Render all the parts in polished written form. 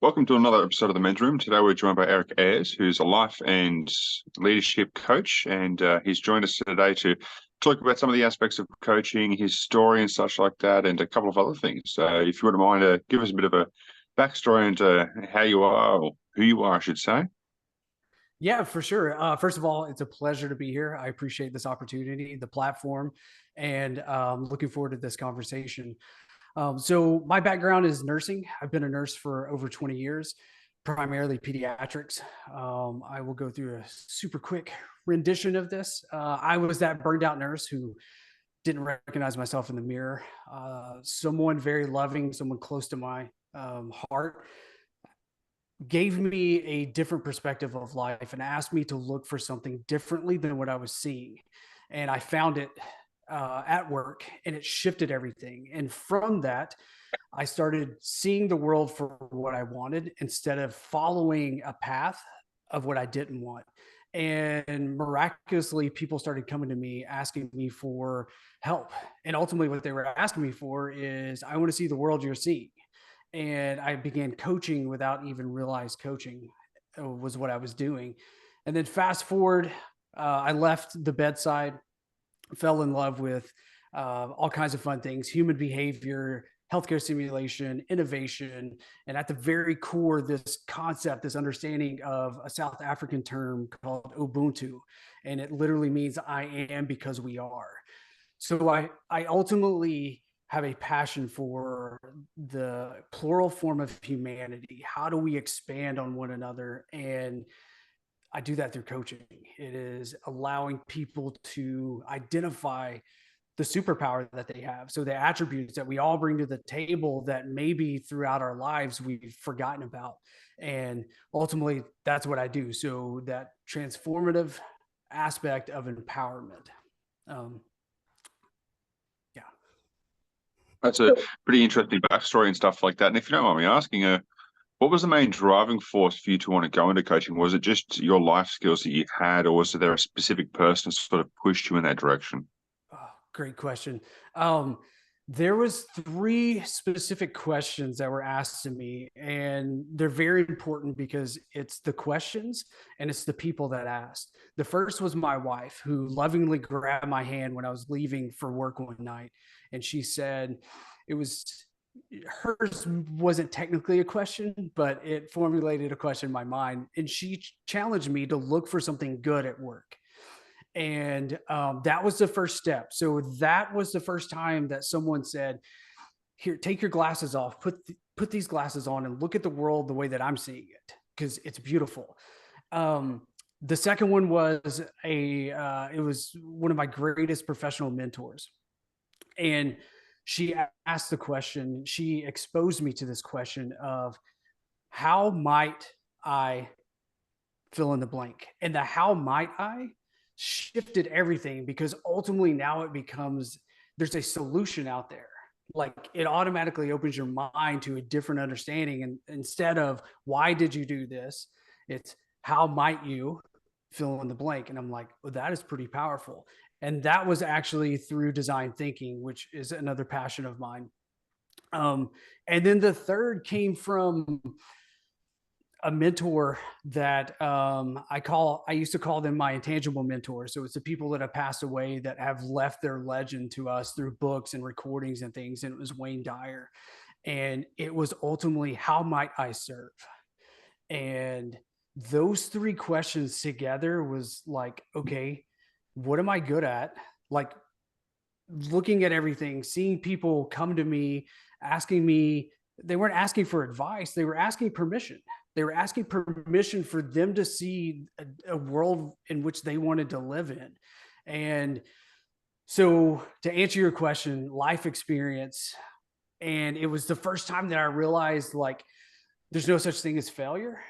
Welcome to another episode of the Men's Room. Today we're joined by Eric Ayers, who's a life and leadership coach, and he's joined us today to talk about some of the aspects of coaching, his story and such like that, and a couple of other things. If you wouldn't mind, give us a bit of a backstory into how you are, or who you are, I should say. Yeah, for sure. First of all, it's a pleasure to be here. I appreciate this opportunity, the platform, and looking forward to this conversation. So, my background is nursing. I've been a nurse for over 20 years, primarily pediatrics. I will go through a super quick rendition of this. I was that burned out nurse who didn't recognize myself in the mirror. Someone very loving, someone close to my heart gave me a different perspective of life and asked me to look for something differently than what I was seeing. And I found it at work, and it shifted everything. And from that, I started seeing the world for what I wanted instead of following a path of what I didn't want. And miraculously, people started coming to me asking me for help. And ultimately, what they were asking me for is, I want to see the world you're seeing. And I began coaching without even realize coaching was what I was doing. And then fast forward, I left the bedside, fell in love with all kinds of fun things, human behavior, healthcare simulation, innovation, and at the very core, this concept, this understanding of a South African term called Ubuntu. And it literally means I am because we are. So I ultimately have a passion for the plural form of humanity. How do we expand on one another? And I do that through coaching. It is allowing people to identify the superpower that they have. So the attributes that we all bring to the table that maybe throughout our lives we've forgotten about. And ultimately, that's what I do. So that transformative aspect of empowerment. Um, yeah. That's a pretty interesting backstory and stuff like that. And if you don't mind me asking, what was the main driving force for you to want to go into coaching? Was it just your life skills that you had, or was there a specific person that sort of pushed you in that direction? Oh, great question. Um, there was three specific questions that were asked to me, and they're very important because it's the questions and it's the people that asked. The first was my wife, who lovingly grabbed my hand when I was leaving for work one night, and she said, it was hers wasn't technically a question, but it formulated a question in my mind, and she challenged me to look for something good at work. And that was the first step. So that was the first time that someone said, here, take your glasses off, put these glasses on and look at the world the way that I'm seeing it, because it's beautiful. The second one was it was one of my greatest professional mentors. And she asked the question, she exposed me to this question of, how might I fill in the blank? And the how might I shifted everything, because ultimately now it becomes, there's a solution out there. Like, it automatically opens your mind to a different understanding. And instead of why did you do this, it's how might you fill in the blank. And I'm like, well, that is pretty powerful. And that was actually through design thinking, which is another passion of mine. Um, and then the third came from a mentor that I used to call them my intangible mentors. So it's the people that have passed away that have left their legend to us through books and recordings and things. And it was Wayne Dyer. And it was ultimately, how might I serve? And those three questions together was like, okay, what am I good at? Like, looking at everything, seeing people come to me, asking me, they weren't asking for advice, they were asking permission. They were asking permission for them to see a world in which they wanted to live in. And so, to answer your question, life experience. And it was the first time that I realized, like, there's no such thing as failure,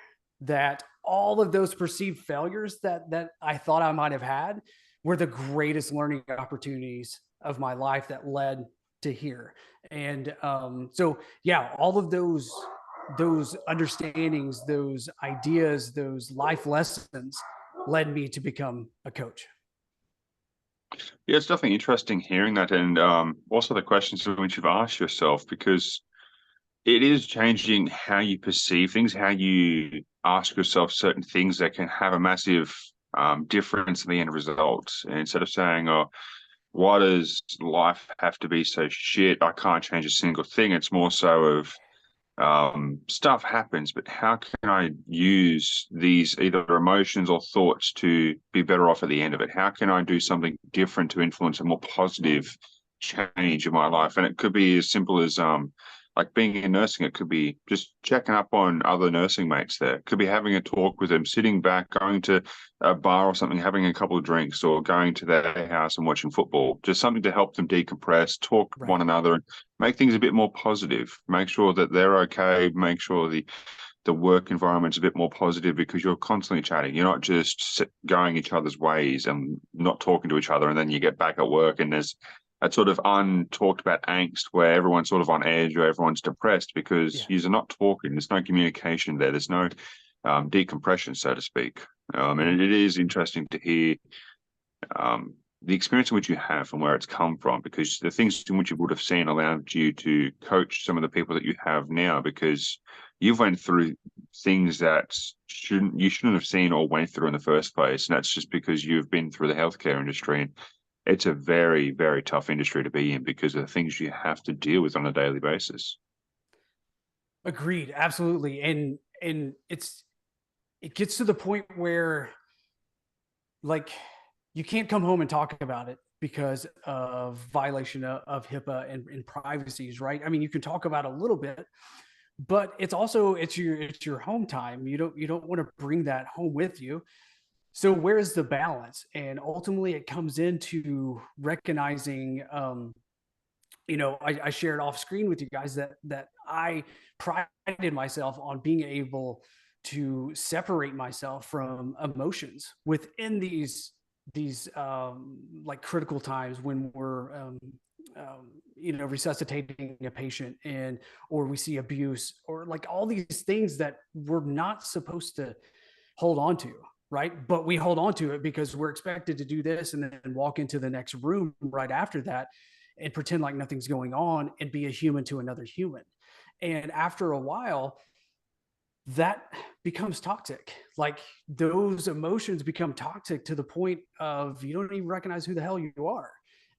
that all of those perceived failures that I thought I might have had were the greatest learning opportunities of my life that led to here. And so, yeah, all of those understandings, those ideas, those life lessons led me to become a coach. Yeah, it's definitely interesting hearing that, and also the questions in which you've asked yourself, because it is changing how you perceive things, how you ask yourself certain things that can have a massive difference in the end result. And instead of saying, "Oh, why does life have to be so shit? I can't change a single thing." It's more so of stuff happens, but how can I use these either emotions or thoughts to be better off at the end of it? How can I do something different to influence a more positive change in my life? And it could be as simple as like being in nursing. It could be just checking up on other nursing mates there. It could be having a talk with them, sitting back, going to a bar or something, having a couple of drinks, or going to their house and watching football. Just something to help them decompress, talk to one Right. another, make things a bit more positive. Make sure that they're okay. Make sure the work environment's a bit more positive, because you're constantly chatting. You're not just going each other's ways and not talking to each other, and then you get back at work and there's that sort of untalked about angst where everyone's sort of on edge or everyone's depressed because Yeah. you're not talking. There's no communication there. There's no decompression, so to speak. And it is interesting to hear the experience in which you have and where it's come from, because the things in which you would have seen allowed you to coach some of the people that you have now, because you've went through things that you shouldn't have seen or went through in the first place. And that's just because you've been through the healthcare industry. And it's a very, very tough industry to be in because of the things you have to deal with on a daily basis. Agreed. Absolutely. And it gets to the point where, like, you can't come home and talk about it because of violation of HIPAA and privacies, right? I mean, you can talk about it a little bit, but it's your home time. You don't want to bring that home with you. So where's the balance? And ultimately, it comes into recognizing. I shared off screen with you guys that I prided myself on being able to separate myself from emotions within these like critical times when we're resuscitating a patient, and or we see abuse, or like all these things that we're not supposed to hold on to, right? But we hold on to it because we're expected to do this and then walk into the next room right after that and pretend like nothing's going on and be a human to another human. And after a while, that becomes toxic. Like, those emotions become toxic to the point of you don't even recognize who the hell you are.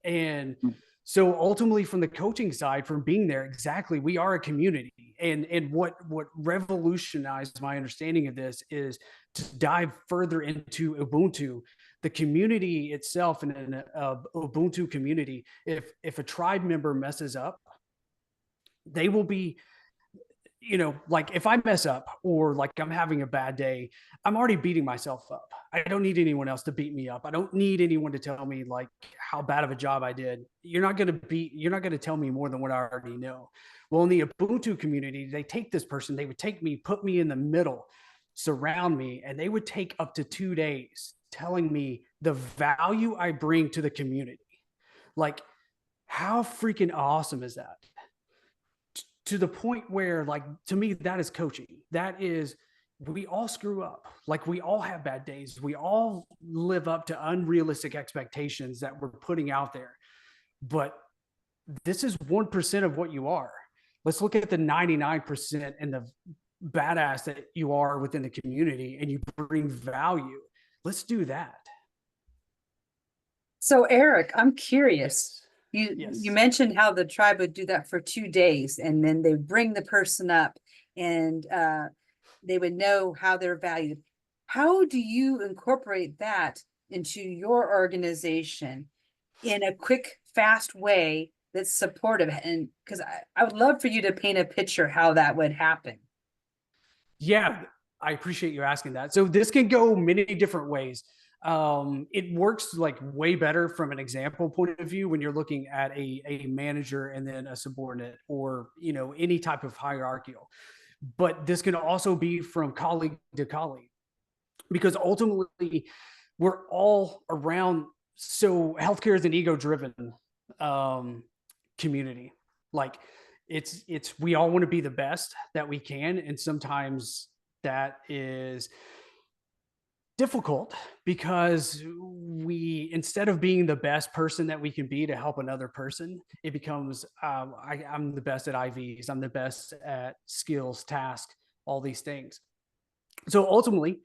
And so ultimately, from the coaching side, from being there, exactly, we are a community. And what revolutionized my understanding of this is to dive further into Ubuntu, the community itself. And an Ubuntu community, if a tribe member messes up, they will be, like, if I mess up or like I'm having a bad day, I'm already beating myself up. I don't need anyone else to beat me up. I don't need anyone to tell me like how bad of a job I did. You're not going to tell me more than what I already know. Well, in the Ubuntu community, they take this person, they would take me, put me in the middle, surround me, and they would take up to 2 days telling me the value I bring to the community. Like, how freaking awesome is that? To the point where, like, to me, that is coaching. That is, we all screw up. Like, we all have bad days. We all live up to unrealistic expectations that we're putting out there. But this is 1% of what you are. Let's look at the 99% and the badass that you are within the community, and you bring value. Let's do that. So Eric, I'm curious. You Yes. mentioned how the tribe would do that for 2 days, and then they bring the person up, and they would know how they're valued. How do you incorporate that into your organization in a quick, fast way that's supportive? And because I would love for you to paint a picture how that would happen. Yeah, I appreciate you asking that. So this can go many different ways. It works like way better from an example point of view when you're looking at a manager and then a subordinate, or any type of hierarchical. But this can also be from colleague to colleague, because ultimately we're all around. So healthcare is an ego-driven um, community. Like, it's we all want to be the best that we can, and sometimes that is difficult because we, instead of being the best person that we can be to help another person, it becomes I'm the best at IVs, I'm the best at skills, tasks, all these things. So ultimately,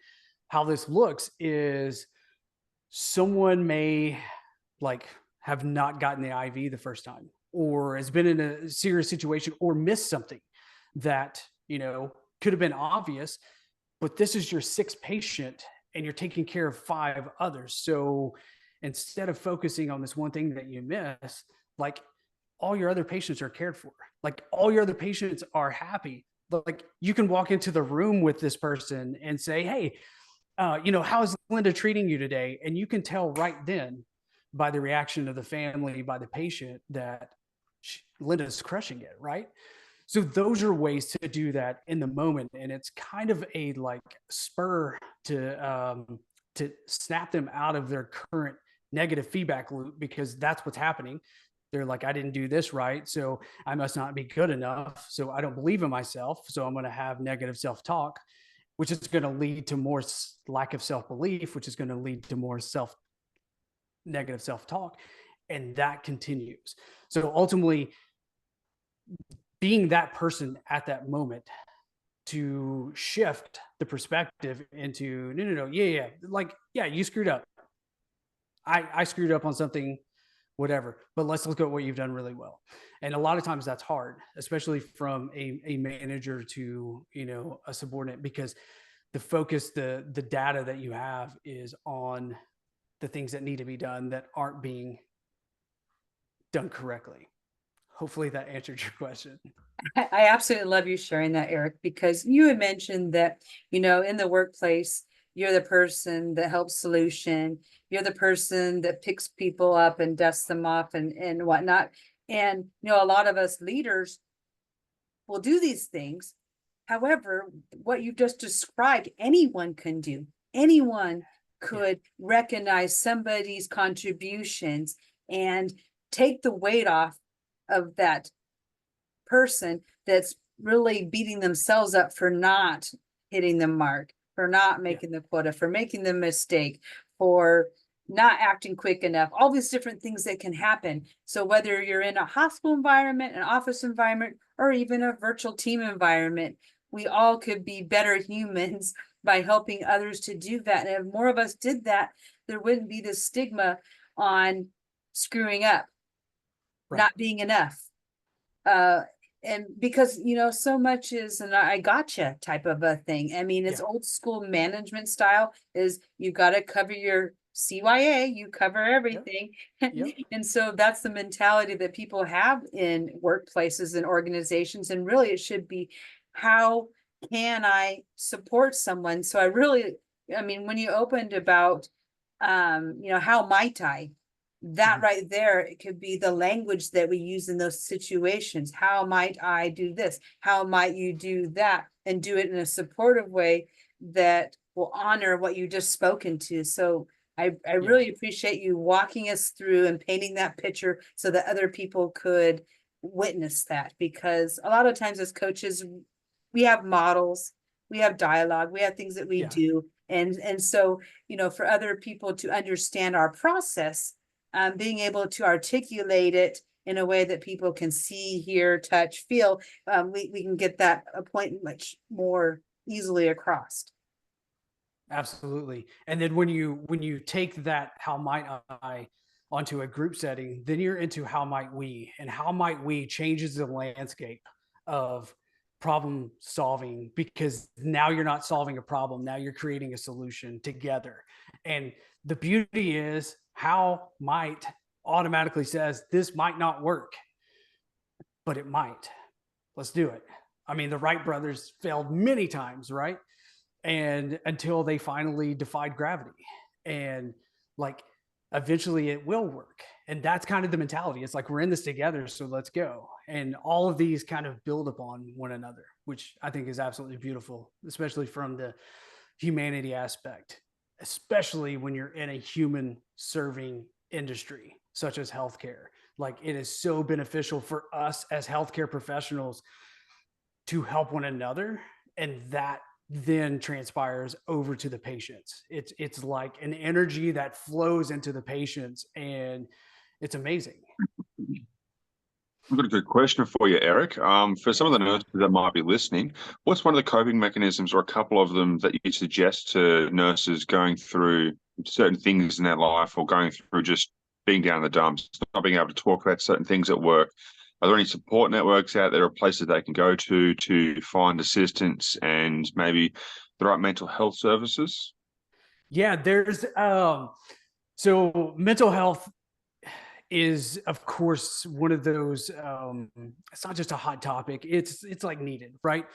how this looks is someone may like have not gotten the IV the first time, or has been in a serious situation, or missed something that, you know, could have been obvious, but this is your sixth patient and you're taking care of five others. So instead of focusing on this one thing that you miss, like all your other patients are cared for, like all your other patients are happy. Like you can walk into the room with this person and say, hey, you know, how's Linda treating you today? And you can tell right then by the reaction of the family, by the patient, that Linda's crushing it, right? So those are ways to do that in the moment, and it's kind of a like spur to snap them out of their current negative feedback loop, because that's what's happening. They're like, I didn't do this right, so I must not be good enough. So I don't believe in myself. So I'm going to have negative self-talk, which is going to lead to more lack of self-belief, which is going to lead to more negative self-talk, and that continues. So ultimately, being that person at that moment to shift the perspective into no, yeah, like, yeah, you screwed up. I screwed up on something, whatever, but let's look at what you've done really well. And a lot of times that's hard, especially from a manager to, you know, a subordinate, because the focus, the data that you have is on the things that need to be done that aren't being done correctly. Hopefully that answered your question. I absolutely love you sharing that, Eric, because you had mentioned that, you know, in the workplace, you're the person that helps solution. You're the person that picks people up and dusts them off and whatnot. And, you know, a lot of us leaders will do these things. However, what you just described, anyone can do. Anyone could recognize somebody's contributions and take the weight off of that person that's really beating themselves up for not hitting the mark, for not making the quota, for making the mistake, for not acting quick enough, all these different things that can happen. So whether you're in a hospital environment, an office environment, or even a virtual team environment, we all could be better humans by helping others to do that. And if more of us did that, there wouldn't be this stigma on screwing up, not being enough. And because, you know, so much is an I gotcha type of a thing. I mean, it's old school management style is you got to cover your CYA, you cover everything. And so that's the mentality that people have in workplaces and organizations. And really it should be, how can I support someone? So I mean, when you opened about, you know, how might I, that right there, it could be the language that we use in those situations. How might I do this? How might you do that? And do it in a supportive way that will honor what you just spoken to. So I really appreciate you walking us through and painting that picture so that other people could witness that, because a lot of times as coaches, we have models, we have dialogue, we have things that we do. And so, you know, for other people to understand our process, being able to articulate it in a way that people can see, hear, touch, feel, we can get that point much more easily across. Absolutely. And then when you take that how might I onto a group setting, then you're into how might we, and how might we changes the landscape of problem solving, because now you're not solving a problem, now you're creating a solution together. And the beauty is how might automatically says this might not work, but it might. Let's do it. I mean, the Wright brothers failed many times, right? And until they finally defied gravity, and like eventually it will work. And that's kind of the mentality. It's like, we're in this together, so let's go. And all of these kind of build upon one another, which I think is absolutely beautiful, especially from the humanity aspect, especially when you're in a human serving industry such as healthcare. Like, it is so beneficial for us as healthcare professionals to help one another. And that then transpires over to the patients. It's like an energy that flows into the patients, and it's amazing. I've got a good question for you, Eric. For some of the nurses that might be listening, what's one of the coping mechanisms or a couple of them that you suggest to nurses going through certain things in their life or going through just being down in the dumps, not being able to talk about certain things at work? Are there any support networks out there or places they can go to find assistance and maybe the right mental health services? Yeah, there's so mental health is of course one of those it's not just a hot topic, it's like needed, right?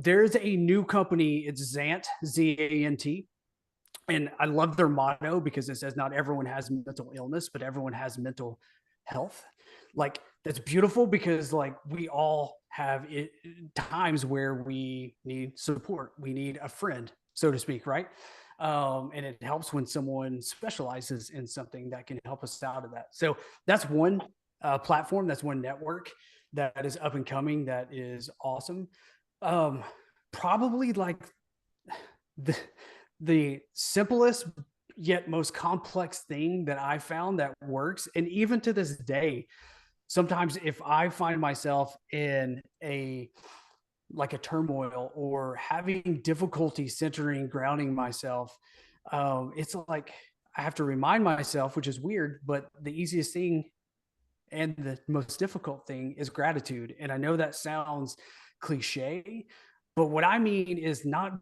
There's a new company, it's Zant, Z-A-N-T, and I love their motto because it says not everyone has mental illness, but everyone has mental health. Like that's beautiful because like we all have times where we need support, we need a friend, so to speak, right? And it helps when someone specializes in something that can help us out of that. So that's one platform, that's one network that is up and coming, that is awesome. Probably like the simplest yet most complex thing that I found that works, and even to this day, sometimes if I find myself in a turmoil or having difficulty centering, grounding myself, it's like I have to remind myself, which is weird, but the easiest thing and the most difficult thing is gratitude. And I know that sounds cliche, but what I mean is not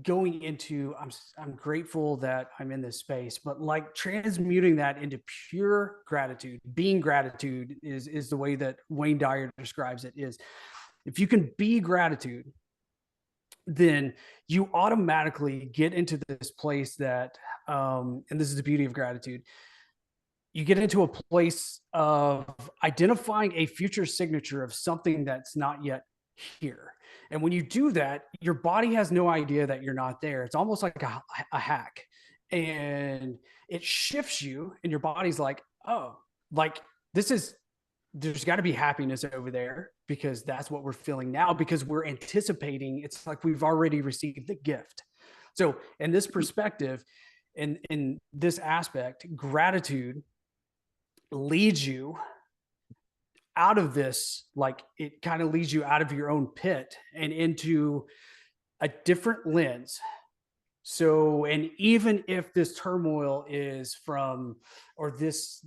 going into I'm grateful that I'm in this space, but like transmuting that into pure gratitude. Being gratitude is the way that Wayne Dyer describes it. Is if you can be gratitude, then you automatically get into this place that and this is the beauty of gratitude, you get into a place of identifying a future signature of something that's not yet here. And when you do that, your body has no idea that you're not there. It's almost like a hack, and it shifts you, and your body's like, oh, like there's got to be happiness over there because that's what we're feeling now, because we're anticipating. It's like we've already received the gift. So in this perspective, in this aspect, gratitude leads you out of this, like it kind of leads you out of your own pit and into a different lens. So, and even if this turmoil is from, or this,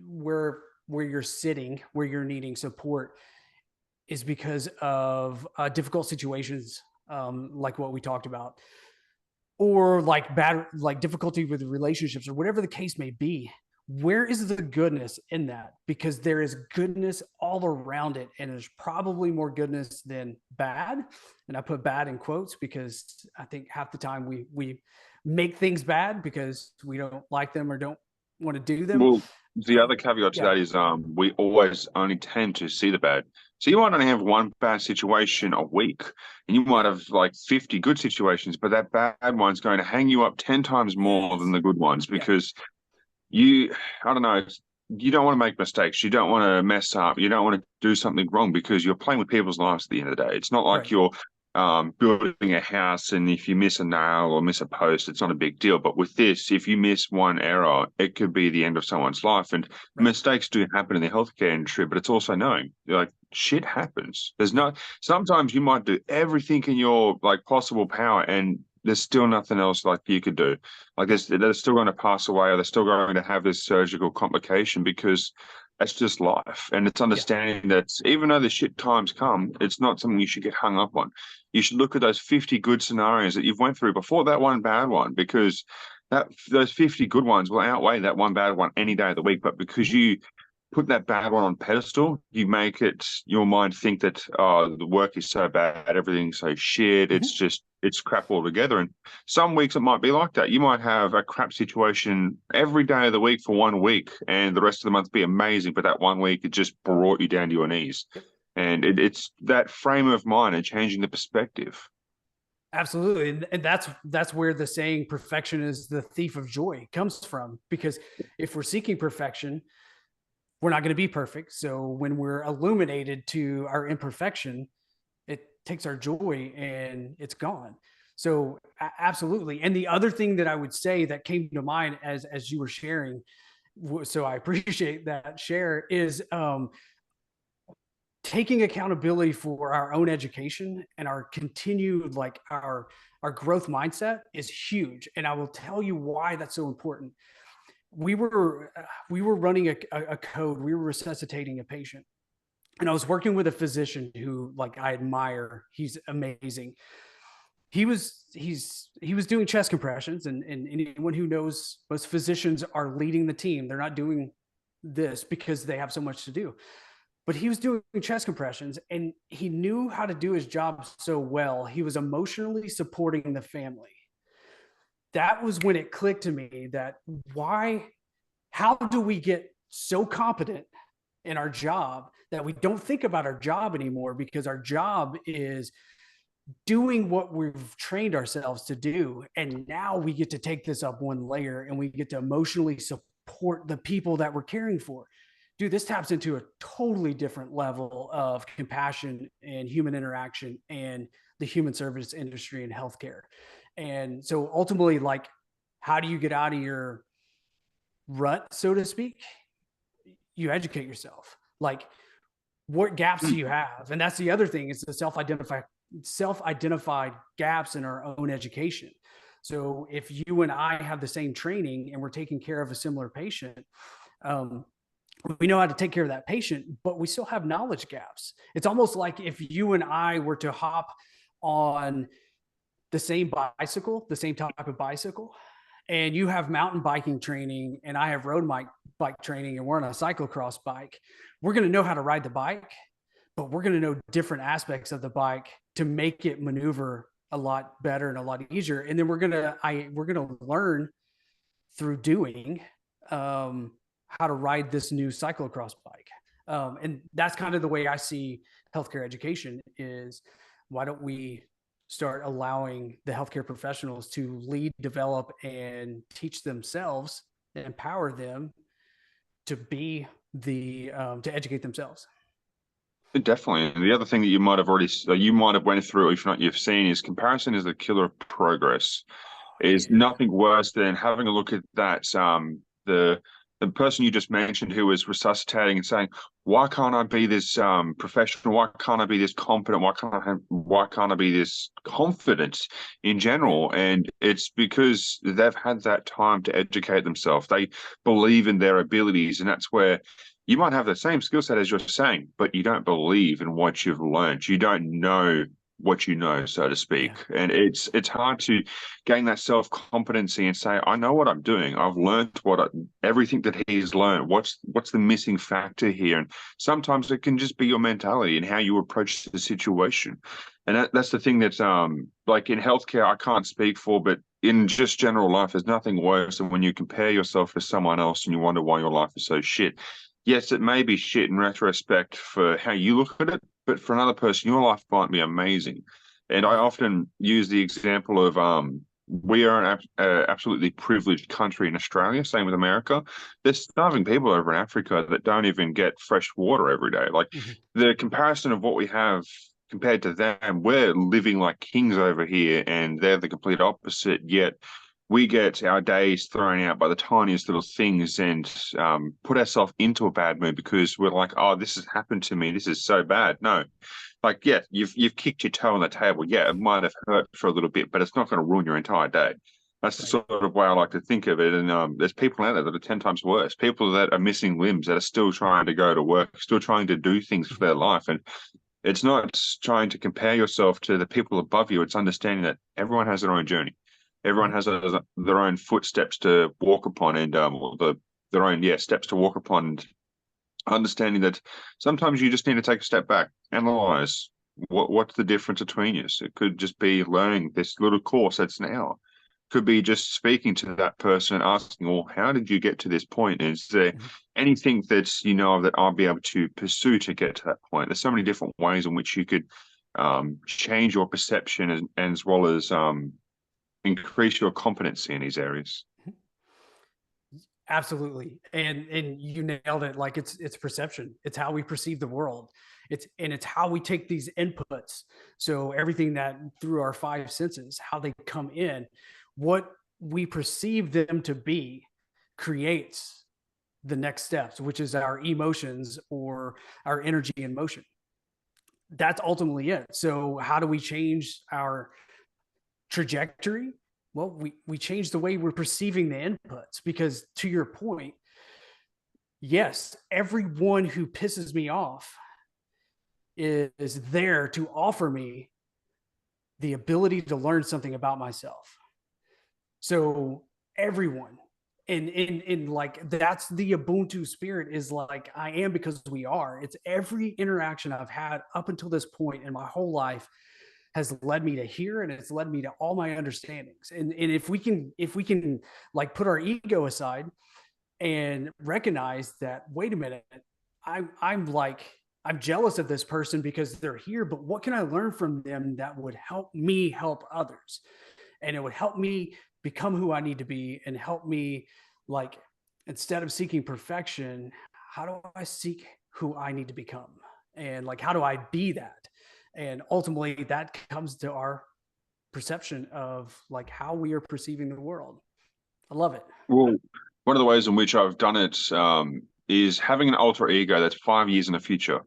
where you're sitting, where you're needing support is because of difficult situations, like what we talked about, or like bad, like difficulty with relationships or whatever the case may be, where is the goodness in that? Because there is goodness all around it, and there's probably more goodness than bad. And I put bad in quotes because I think half the time we make things bad because we don't like them or don't want to do them. Well, the other caveat to Yeah. that is we always only tend to see the bad. So you might only have one bad situation a week, and you might have like 50 good situations, but that bad one's going to hang you up 10 times more than the good ones because I don't know, you don't want to make mistakes. You don't want to mess up. You don't want to do something wrong because you're playing with people's lives at the end of the day. It's not like Right. you're building a house, and if you miss a nail or miss a post, it's not a big deal. But with this, if you miss one error, it could be the end of someone's life. And mistakes do happen in the healthcare industry, but it's also knowing like shit happens. Sometimes you might do everything in your like possible power, and there's still nothing else like you could do. Like they're still going to pass away, or they're still going to have this surgical complication because that's just life. And it's understanding that even though the shit times come, it's not something you should get hung up on. You should look at those 50 good scenarios that you've went through before that one bad one, because those 50 good ones will outweigh that one bad one any day of the week. But because you put that bad one on pedestal, you make your mind think that the work is so bad, everything's so shit, it's crap altogether. And some weeks it might be like that. You might have a crap situation every day of the week for 1 week, and the rest of the month be amazing, but that 1 week it just brought you down to your knees. And it's that frame of mind and changing the perspective. Absolutely. And that's where the saying perfection is the thief of joy comes from, because if we're seeking perfection, we're not going to be perfect. So when we're illuminated to our imperfection, it takes our joy and it's gone. So absolutely. And the other thing that I would say that came to mind as you were sharing, so I appreciate that share, is taking accountability for our own education and our continued, like our growth mindset is huge. And I will tell you why that's so important. We were running a code. We were resuscitating a patient, and I was working with a physician who, like, I admire. He's amazing. He was doing chest compressions, and anyone who knows, most physicians are leading the team. They're not doing this because they have so much to do, but he was doing chest compressions, and he knew how to do his job so well. He was emotionally supporting the family. That was when it clicked to me that how do we get so competent in our job that we don't think about our job anymore, because our job is doing what we've trained ourselves to do. And now we get to take this up one layer and we get to emotionally support the people that we're caring for. Dude, this taps into a totally different level of compassion and human interaction and the human service industry and healthcare. And so ultimately, like, how do you get out of your rut, so to speak? You educate yourself. Like, what gaps do you have? And that's the other thing, is the self-identified gaps in our own education. So if you and I have the same training and we're taking care of a similar patient, we know how to take care of that patient, but we still have knowledge gaps. It's almost like if you and I were to hop on the same bicycle, the same type of bicycle, and you have mountain biking training and I have road bike training, and we're on a cyclocross bike, we're going to know how to ride the bike, but we're going to know different aspects of the bike to make it maneuver a lot better and a lot easier. And then we're going to learn through doing how to ride this new cyclocross bike. And that's kind of the way I see healthcare education is, why don't we start allowing the healthcare professionals to lead, develop, and teach themselves, and empower them to be to educate themselves. Definitely. And the other thing that you might have went through, if not you've seen, is comparison is the killer of progress. Is nothing worse than having a look at that. The person you just mentioned who was resuscitating and saying, "Why can't I be this professional? Why can't I be this competent? Why can't I be this confident in general?" And it's because they've had that time to educate themselves. They believe in their abilities, and that's where you might have the same skill set as you're saying, but you don't believe in what you've learned. You don't know what you know, so to speak. Yeah. And it's hard to gain that self-competency and say, I know what I'm doing. I've learned everything that he's learned. What's the missing factor here? And sometimes it can just be your mentality and how you approach the situation. And that's the thing that's like in healthcare, I can't speak for, but in just general life, there's nothing worse than when you compare yourself to someone else and you wonder why your life is so shit. Yes, it may be shit in retrospect for how you look at it, but for another person, your life might be amazing. And I often use the example of we are an absolutely privileged country in Australia, same with America. There's starving people over in Africa that don't even get fresh water every day. Like the comparison of what we have compared to them, we're living like kings over here, and they're the complete opposite, yet we get our days thrown out by the tiniest little things and put ourselves into a bad mood because we're like, oh, this has happened to me. This is so bad. No, like, yeah, you've kicked your toe on the table. Yeah, it might have hurt for a little bit, but it's not going to ruin your entire day. That's the sort of way I like to think of it. And there's people out there that are 10 times worse. People that are missing limbs that are still trying to go to work, still trying to do things for their life. And it's not trying to compare yourself to the people above you. It's understanding that everyone has their own journey. Everyone has their own footsteps to walk upon, and their own steps to walk upon. And understanding that sometimes you just need to take a step back, analyze what's the difference between you. So it could just be learning this little course that's an hour. Could be just speaking to that person and asking, well, how did you get to this point? Is there anything that's that I'll be able to pursue to get to that point? There's so many different ways in which you could change your perception as well as increase your competency in these areas. Absolutely. And you nailed it. Like it's perception. It's how we perceive the world. It's how we take these inputs. So everything that through our five senses, how they come in, what we perceive them to be creates the next steps, which is our emotions or our energy in motion. That's ultimately it. So how do we change our trajectory? Well, we change the way we're perceiving the inputs, because to your point, yes, everyone who pisses me off is there to offer me the ability to learn something about myself. So everyone, in like, that's the Ubuntu spirit, is like, I am because we are. It's every interaction I've had up until this point in my whole life has led me to here, and it's led me to all my understandings. And if we can like put our ego aside and recognize that, wait a minute, I'm jealous of this person because they're here, but what can I learn from them that would help me help others? And it would help me become who I need to be, and help me, like, instead of seeking perfection, how do I seek who I need to become? And like, how do I be that? And ultimately that comes to our perception of like how we are perceiving the world. I love it. Well, one of the ways in which I've done it is having an alter ego that's 5 years in the future,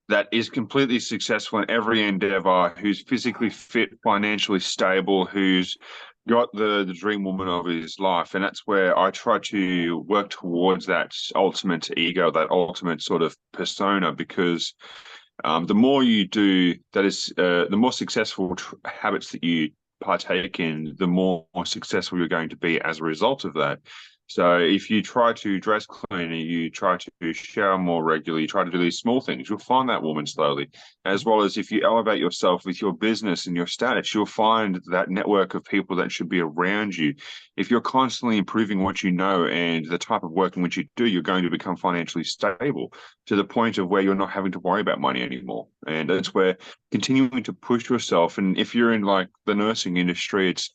that is completely successful in every endeavor, who's physically fit, financially stable, who's got the dream woman of his life. And that's where I try to work towards that ultimate ego, that ultimate sort of persona, because the more you do, that is, the more successful habits that you partake in, the more successful you're going to be as a result of that. So if you try to dress cleaner, you try to shower more regularly, you try to do these small things, you'll find that woman slowly. As well as if you elevate yourself with your business and your status, you'll find that network of people that should be around you. If you're constantly improving what you know and the type of work in which you do, you're going to become financially stable to the point of where you're not having to worry about money anymore. And that's where continuing to push yourself. And if you're in like the nursing industry, it's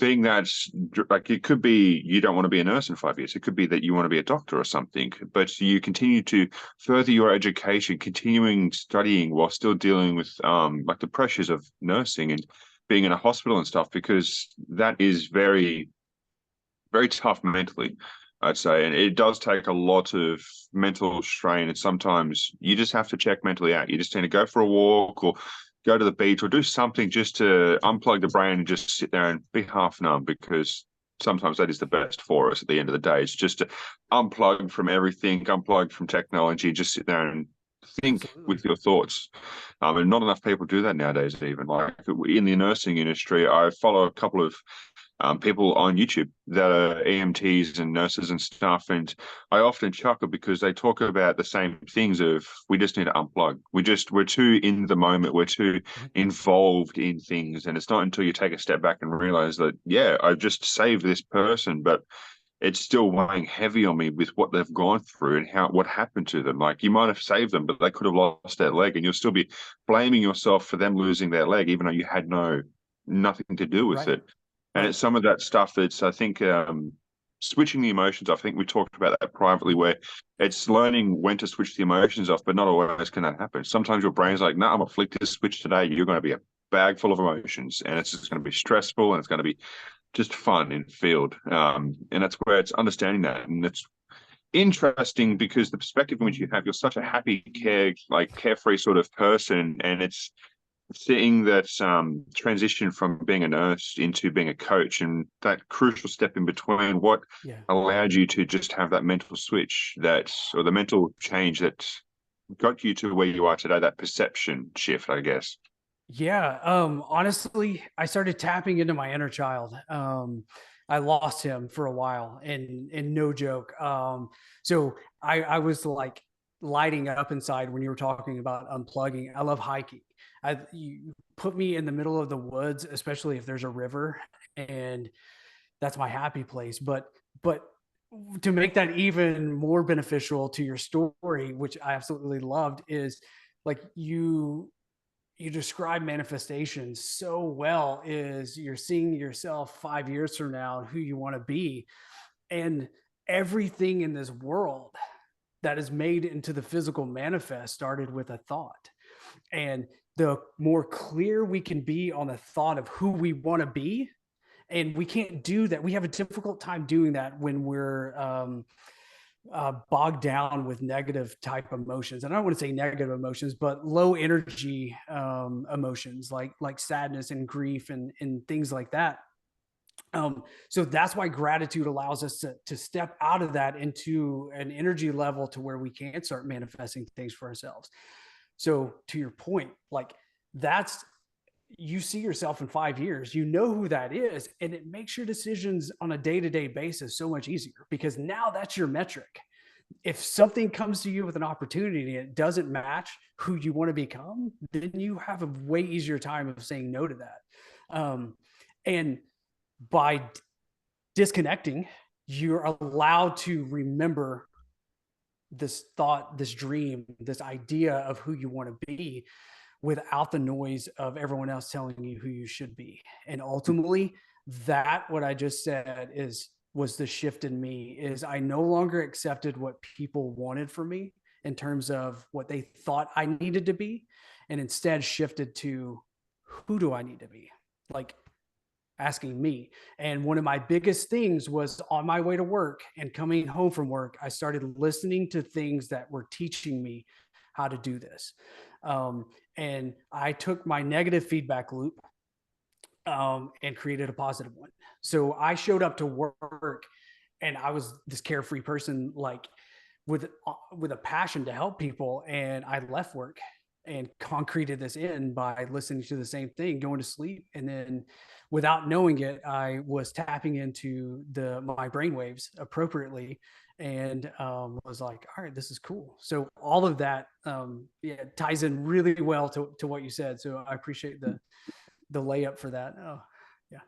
being that, like, it could be you don't want to be a nurse in 5 years. It could be that you want to be a doctor or something, but you continue to further your education, continuing studying while still dealing with like the pressures of nursing and being in a hospital and stuff, because that is very, very tough mentally, I'd say. And it does take a lot of mental strain. And sometimes you just have to check mentally out. You just need to go for a walk or go to the beach or do something just to unplug the brain and just sit there and be half numb, because sometimes that is the best for us at the end of the day. It's just to unplug from everything, unplug from technology, just sit there and think Absolutely. with your thoughts. And not enough people do that nowadays. Even like in the nursing industry, I follow a couple of people on YouTube that are EMTs and nurses and stuff. And I often chuckle because they talk about the same things of, we just need to unplug. We're too in the moment. We're too involved in things. And it's not until you take a step back and realize that, yeah, I just saved this person, but it's still weighing heavy on me with what they've gone through and what happened to them. Like, you might have saved them, but they could have lost their leg, and you'll still be blaming yourself for them losing their leg, even though you had nothing to do with Right. it. And it's some of that stuff that's, I think, switching the emotions off. I think we talked about that privately, where it's learning when to switch the emotions off, but not always can that happen. Sometimes your brain's like, no, I'm going to flick this switch today. You're going to be a bag full of emotions, and it's just going to be stressful, and it's going to be just fun in field. And that's where it's understanding that. And it's interesting because the perspective in which you have, you're such a happy, carefree sort of person, and it's seeing that transition from being a nurse into being a coach, and that crucial step in between, what allowed you to just have that mental switch, or the mental change that got you to where you are today, that perception shift, I guess. Yeah. Honestly, I started tapping into my inner child. I lost him for a while, and no joke. So I was like lighting up inside when you were talking about unplugging. I love hiking. You put me in the middle of the woods, especially if there's a river, and that's my happy place. But to make that even more beneficial to your story, which I absolutely loved, is like you describe manifestation so well. Is you're seeing yourself 5 years from now, who you want to be, and everything in this world that is made into the physical manifest started with a thought. And the more clear we can be on the thought of who we want to be, and we can't do that. We have a difficult time doing that when we're bogged down with negative type emotions. And I don't want to say negative emotions, but low energy emotions like sadness and grief and things like that. So that's why gratitude allows us to step out of that into an energy level to where we can start manifesting things for ourselves. So to your point, like that's, you see yourself in 5 years, you know who that is, and it makes your decisions on a day-to-day basis so much easier, because now that's your metric. If something comes to you with an opportunity and it doesn't match who you want to become, then you have a way easier time of saying no to that. And by disconnecting, you're allowed to remember this thought, this dream, this idea of who you want to be, without the noise of everyone else telling you who you should be. And ultimately, that what I just said was the shift in me, is I no longer accepted what people wanted from me in terms of what they thought I needed to be, and instead shifted to who do I need to be? Like asking me. And one of my biggest things was on my way to work and coming home from work, I started listening to things that were teaching me how to do this. And I took my negative feedback loop and created a positive one. So I showed up to work and I was this carefree person, like with a passion to help people. And I left work and concreted this in by listening to the same thing, going to sleep. And then without knowing it, I was tapping into my brainwaves appropriately, and was like, all right, this is cool. So all of that ties in really well to what you said. So I appreciate the layup for that. Oh, yeah.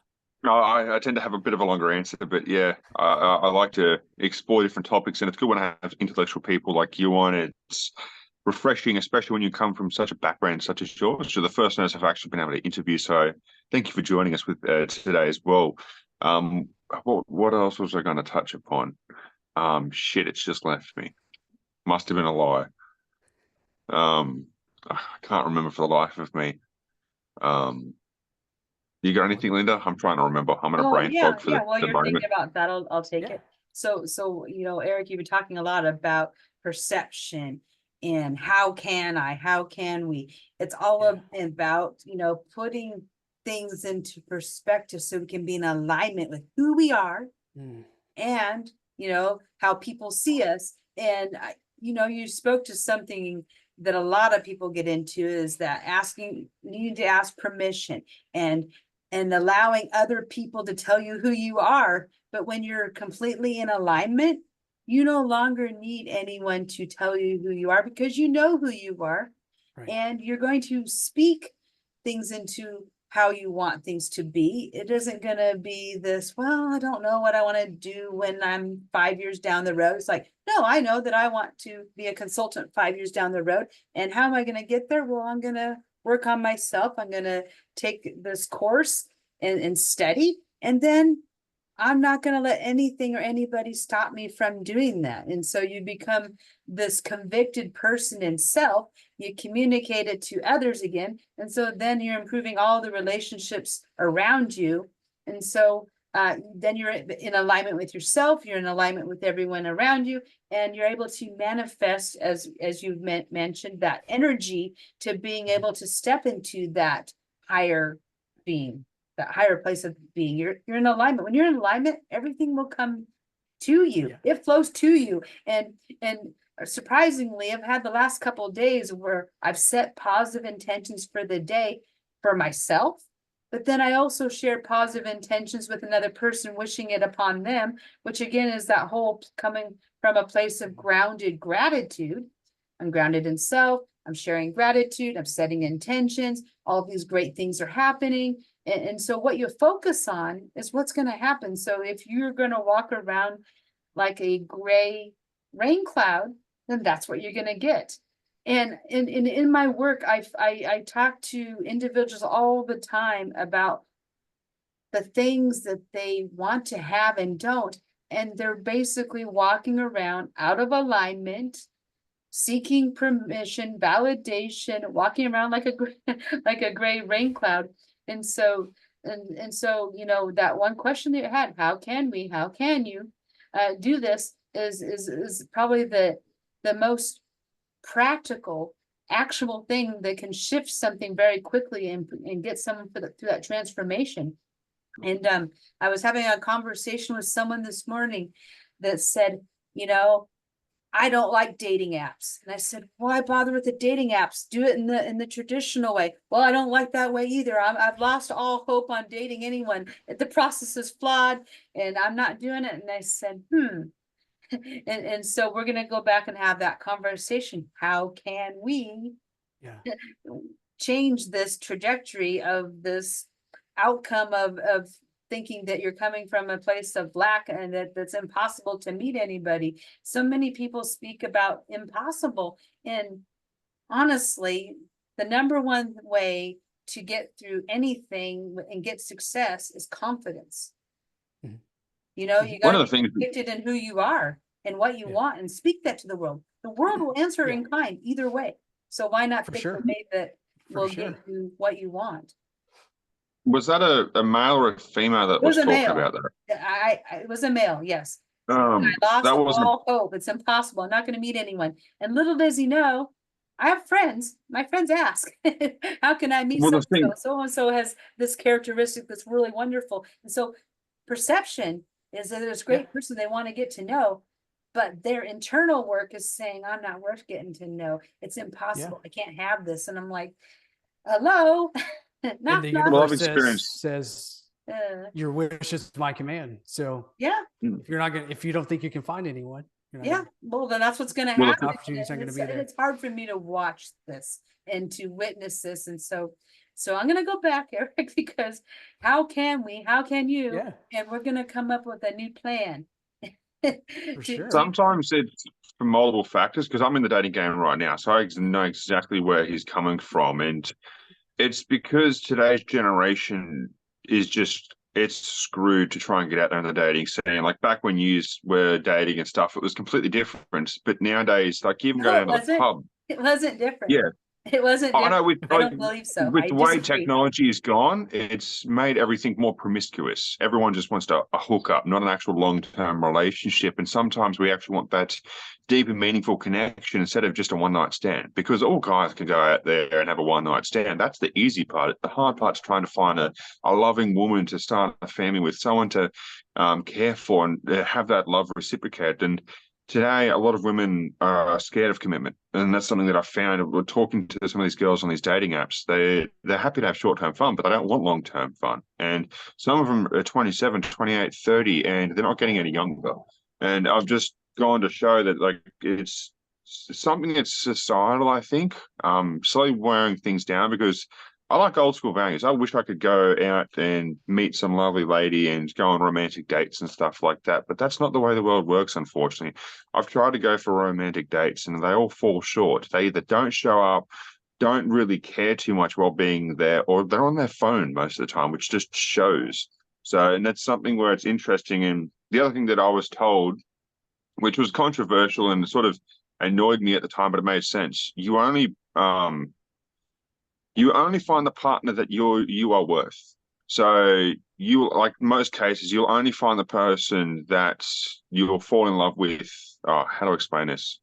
No, I tend to have a bit of a longer answer, but yeah, I like to explore different topics, and it's good when I have intellectual people like you on. It's refreshing, especially when you come from such a background such as yours. You're the first nurse I've actually been able to interview, so thank you for joining us with today as well. What else was I going to touch upon? Shit, it's just left me. Must have been a lie. I can't remember for the life of me. You got anything, Linda? I'm trying to remember. I'm in a brain fog for the While you're moment. thinking about that, I'll take it. So, Eric, you've been talking a lot about perception and how can we? It's all about, putting things into perspective so we can be in alignment with who we are and, how people see us. And, you spoke to something that a lot of people get into, is that needing to ask permission and allowing other people to tell you who you are. But when you're completely in alignment, you no longer need anyone to tell you who you are, because you know who you are. Right. And you're going to speak things into how you want things to be. It isn't going to be this, well, I don't know what I want to do when I'm 5 years down the road. It's like, no, I know that I want to be a consultant 5 years down the road. And how am I going to get there? Well, I'm going to work on myself. I'm going to take this course and study. And then I'm not going to let anything or anybody stop me from doing that. And so you become this convicted person in self. You communicate it to others again. And so then you're improving all the relationships around you. And so then you're in alignment with yourself. You're in alignment with everyone around you. And you're able to manifest, as you mentioned, that energy to being able to step into that higher being. That higher place of being. You're in alignment. When you're in alignment, everything will come to you. Yeah. It flows to you. And surprisingly, I've had the last couple of days where I've set positive intentions for the day for myself, but then I also share positive intentions with another person, wishing it upon them, which again is that whole coming from a place of grounded gratitude. I'm grounded in self. I'm sharing gratitude. I'm setting intentions. All these great things are happening. And so what you focus on is what's going to happen. So if you're going to walk around like a gray rain cloud, then that's what you're going to get. And in my work, I talk to individuals all the time about the things that they want to have and don't. and they're basically walking around out of alignment, seeking permission, validation, walking around like a like a gray rain cloud. And so, you know, that one question that you had, how can you do this, is probably the most practical, actual thing that can shift something very quickly and get someone through that transformation. And I was having a conversation with someone this morning that said, you know, I don't like dating apps. And I said, why bother with the dating apps? Do it in the traditional way. Well, I don't like that way either. I've lost all hope on dating anyone. The process is flawed and I'm not doing it. And I said, and so we're going to go back and have that conversation. How can we change this trajectory of this outcome of thinking that you're coming from a place of lack and that's impossible to meet anybody? So many people speak about impossible, and honestly, the number one way to get through anything and get success is confidence. You know, you got to be convicted in who you are and what you want, and speak that to the world. The world will answer in kind either way. So why not pick the way that will get you what you want? Was that a male or a female that was talking about that? It was a male, yes. I lost all hope. It's impossible. I'm not going to meet anyone. And little does he know, I have friends. My friends ask, how can I meet so-and-so? So-and-so has this characteristic that's really wonderful. And so perception is that there's a great person they want to get to know, but their internal work is saying, I'm not worth getting to know. It's impossible. I can't have this. And I'm like, hello. And the universe says your wish is my command. So if you don't think you can find anyone, well, then that's what's going to happen. Opportunities aren't going to be there. It's hard for me to watch this and to witness this. And so I'm going to go back, Eric, because how can you? And we're going to come up with a new plan. Sometimes it's for multiple factors, because I'm in the dating game right now, so I know exactly where he's coming from. And it's because today's generation is just, it's screwed to try and get out there in the dating scene. Like back when you were dating and stuff, it was completely different. But nowadays, like you even go down to the pub. It wasn't different. Yeah. It wasn't different. I don't believe so. With the way technology is gone, it's made everything more promiscuous. Everyone just wants a hook up, not an actual long-term relationship. And sometimes we actually want that deep and meaningful connection instead of just a one-night stand, because all guys can go out there and have a one-night stand. That's the easy part. The hard part's trying to find a loving woman to start a family with, someone to care for and have that love reciprocated. And today, a lot of women are scared of commitment, and that's something that I found. We're talking to some of these girls on these dating apps. They're happy to have short-term fun, but they don't want long-term fun. And some of them are 27, 28, 30, and they're not getting any younger. And I've just gone to show that, like, it's something that's societal, I think, slowly wearing things down, because I like old school values. I wish I could go out and meet some lovely lady and go on romantic dates and stuff like that. But that's not the way the world works, unfortunately. I've tried to go for romantic dates and they all fall short. They either don't show up, don't really care too much while being there, or they're on their phone most of the time, which just shows. So, and that's something where it's interesting. And the other thing that I was told, which was controversial and sort of annoyed me at the time, but it made sense. You only find the partner that you are worth. So you, like most cases, you'll only find the person that you'll fall in love with. Oh, how to explain this?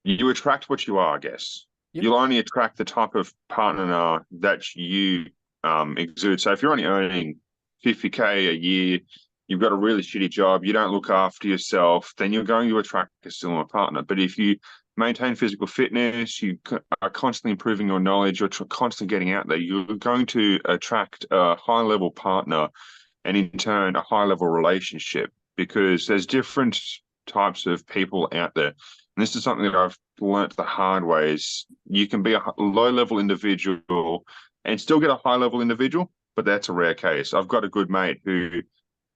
You attract what you are, I guess. Yep. You'll only attract the type of partner that you exude. So if you're only earning $50K a year, you've got a really shitty job, you don't look after yourself, then you're going to attract a similar partner. But if you maintain physical fitness, you are constantly improving your knowledge, you're constantly getting out there, you're going to attract a high-level partner and, in turn, a high-level relationship, because there's different types of people out there. And this is something that I've learnt the hard way, is you can be a low-level individual and still get a high-level individual, but that's a rare case. I've got a good mate who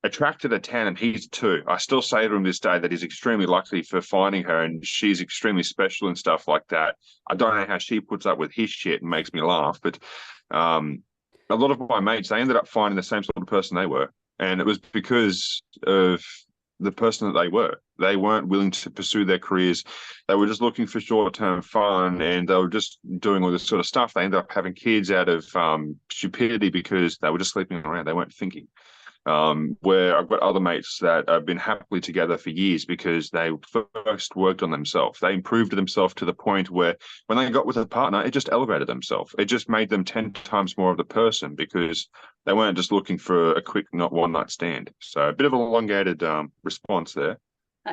attracted a 10 and he's 2. I still say to him this day that he's extremely lucky for finding her, and she's extremely special and stuff like that. I don't know how she puts up with his shit and makes me laugh, but a lot of my mates, they ended up finding the same sort of person they were. And it was because of the person that they were. They weren't willing to pursue their careers. They were just looking for short-term fun, and they were just doing all this sort of stuff. They ended up having kids out of stupidity because they were just sleeping around. They weren't thinking. Where I've got other mates that have been happily together for years because they first worked on themselves. They improved themselves to the point where when they got with a partner, it just elevated themselves. It just made them 10 times more of the person because they weren't just looking for a quick not one night stand. So a bit of an elongated response there.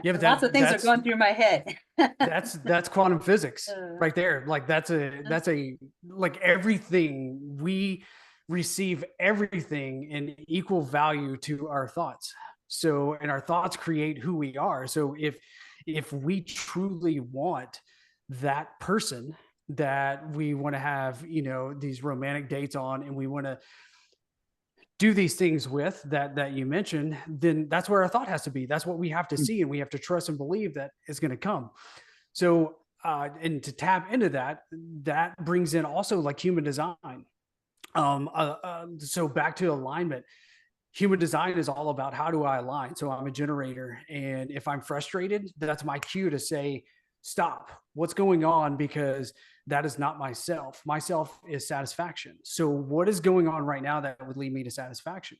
Yeah, but Lots of things are going through my head. that's quantum physics right there. Like that's a like everything we receive everything in equal value to our thoughts. So, and our thoughts create who we are. So if we truly want that person that we want to have, you know, these romantic dates on, and we want to do these things with that you mentioned, then that's where our thought has to be. That's what we have to see, and we have to trust and believe that it's going to come. So, and to tap into that, that brings in also like human design. So back to alignment. Human design is all about how do I align? So I'm a generator, and if I'm frustrated, that's my cue to say, stop. What's going on? Because that is not myself. Myself is satisfaction. So what is going on right now that would lead me to satisfaction?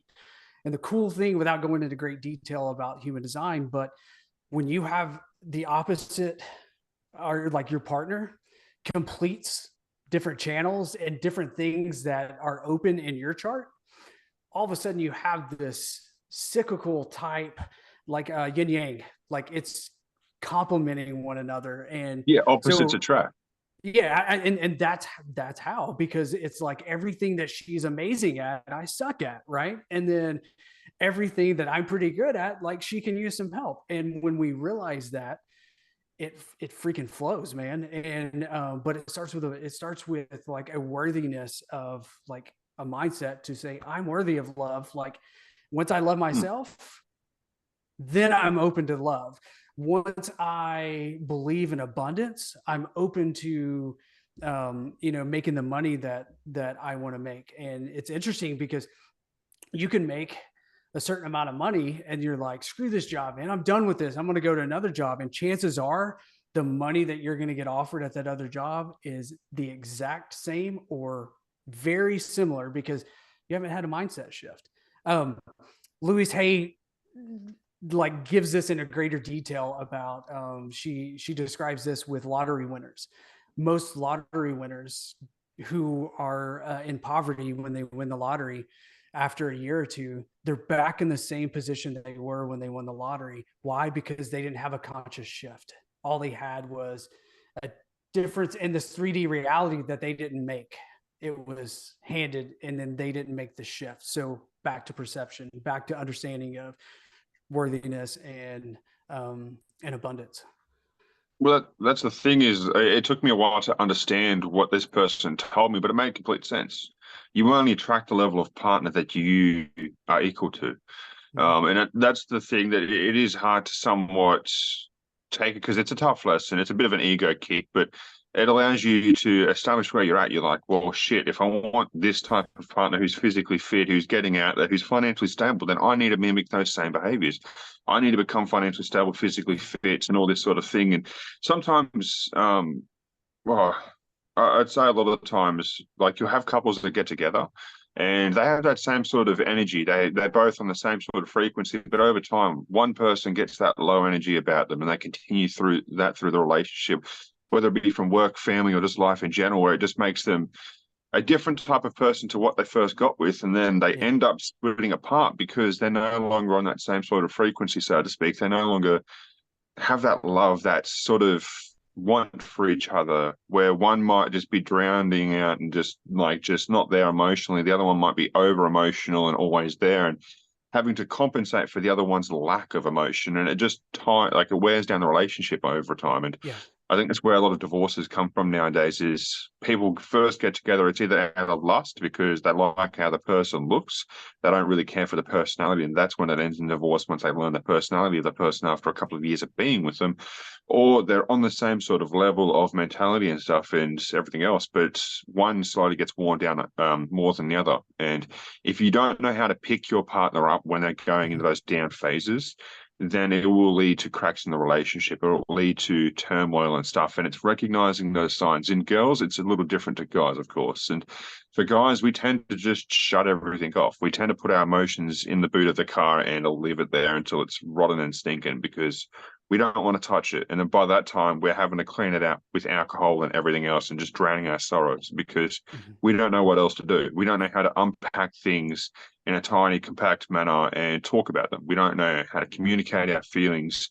And the cool thing, without going into great detail about human design, but when you have the opposite, or like your partner completes different channels and different things that are open in your chart, all of a sudden you have this cyclical type, like yin yang, like it's complementing one another. And yeah, opposites so, attract. yeah, and that's how, because it's like everything that she's amazing at, I suck at, right? And then everything that I'm pretty good at, like she can use some help. And when we realize that, it freaking flows, man. And but it starts with like a worthiness of like a mindset to say, I'm worthy of love. Like once I love myself, then I'm open to love. Once I believe in abundance, I'm open to you know, making the money that I want to make. And it's interesting because you can make a certain amount of money and you're like, screw this job, man, I'm done with this, I'm going to go to another job. And chances are the money that you're going to get offered at that other job is the exact same or very similar because you haven't had a mindset shift. Louise Hay like gives this in a greater detail about she describes this with lottery winners. Most lottery winners who are in poverty, when they win the lottery, after a year or two, they're back in the same position that they were when they won the lottery. Why? Because they didn't have a conscious shift. All they had was a difference in this 3D reality that they didn't make. It was handed, and then they didn't make the shift. So back to perception, back to understanding of worthiness and abundance. Well, that's the thing is, it took me a while to understand what this person told me, but it made complete sense. You only attract the level of partner that you are equal to. And that's the thing, that it is hard to somewhat take it because it's a tough lesson. It's a bit of an ego kick, but it allows you to establish where you're at. You're like, well, shit, if I want this type of partner who's physically fit, who's getting out there, who's financially stable, then I need to mimic those same behaviors. I need to become financially stable, physically fit, and all this sort of thing. And sometimes, well, I'd say a lot of the times, like you'll have couples that get together and they have that same sort of energy. They're both on the same sort of frequency, but over time, one person gets that low energy about them and they continue through the relationship, whether it be from work, family, or just life in general, where it just makes them a different type of person to what they first got with. And then they end up splitting apart because they're no longer on that same sort of frequency, so to speak. They no longer have that love, that sort of want for each other, where one might just be drowning out and just not there emotionally. The other one might be over emotional and always there and having to compensate for the other one's lack of emotion. And it just it wears down the relationship over time. And I think that's where a lot of divorces come from nowadays is people first get together. It's either out of lust because they like how the person looks. They don't really care for the personality. And that's when it ends in divorce once they learn the personality of the person after a couple of years of being with them. Or they're on the same sort of level of mentality and stuff and everything else. But one slowly gets worn down more than the other. And if you don't know how to pick your partner up when they're going into those down phases, then it will lead to cracks in the relationship. It will lead to turmoil and stuff. And it's recognizing those signs. In girls, it's a little different to guys, of course. And for guys, we tend to just shut everything off. We tend to put our emotions in the boot of the car and leave it there until it's rotten and stinking because we don't want to touch it. And then by that time, we're having to clean it out with alcohol and everything else and just drowning our sorrows because we don't know what else to do. We don't know how to unpack things in a tiny, compact manner and talk about them. We don't know how to communicate our feelings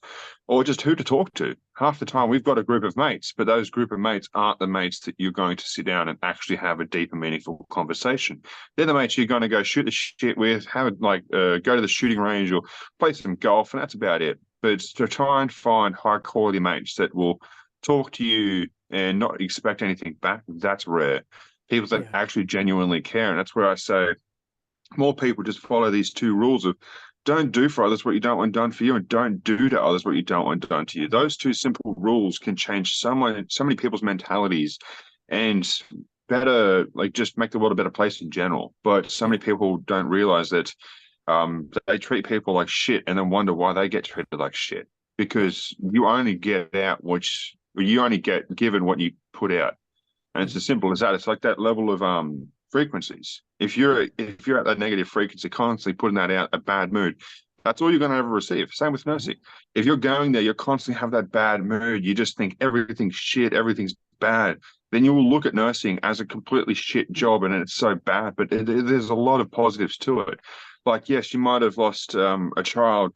or just who to talk to. Half the time we've got a group of mates, but those group of mates aren't the mates that you're going to sit down and actually have a deep and meaningful conversation. They're the mates you're going to go shoot the shit with, go to the shooting range or play some golf, and that's about it. But it's to try and find high quality mates that will talk to you and not expect anything back. That's rare. People that actually genuinely care. And that's where I say more people just follow these two rules of don't do for others what you don't want done for you, and don't do to others what you don't want done to you. Those two simple rules can change so many people's mentalities and better, just make the world a better place in general. But so many people don't realize that they treat people like shit and then wonder why they get treated like shit, because you only get given what you put out. And it's as simple as that. It's like that level of frequencies. If you're at that negative frequency, constantly putting that out, a bad mood, that's all you're going to ever receive. Same with nursing. If you're going there, you constantly have that bad mood. You just think everything's shit, everything's bad. Then you will look at nursing as a completely shit job, and it's so bad. But there's a lot of positives to it. Like, yes, you might have lost a child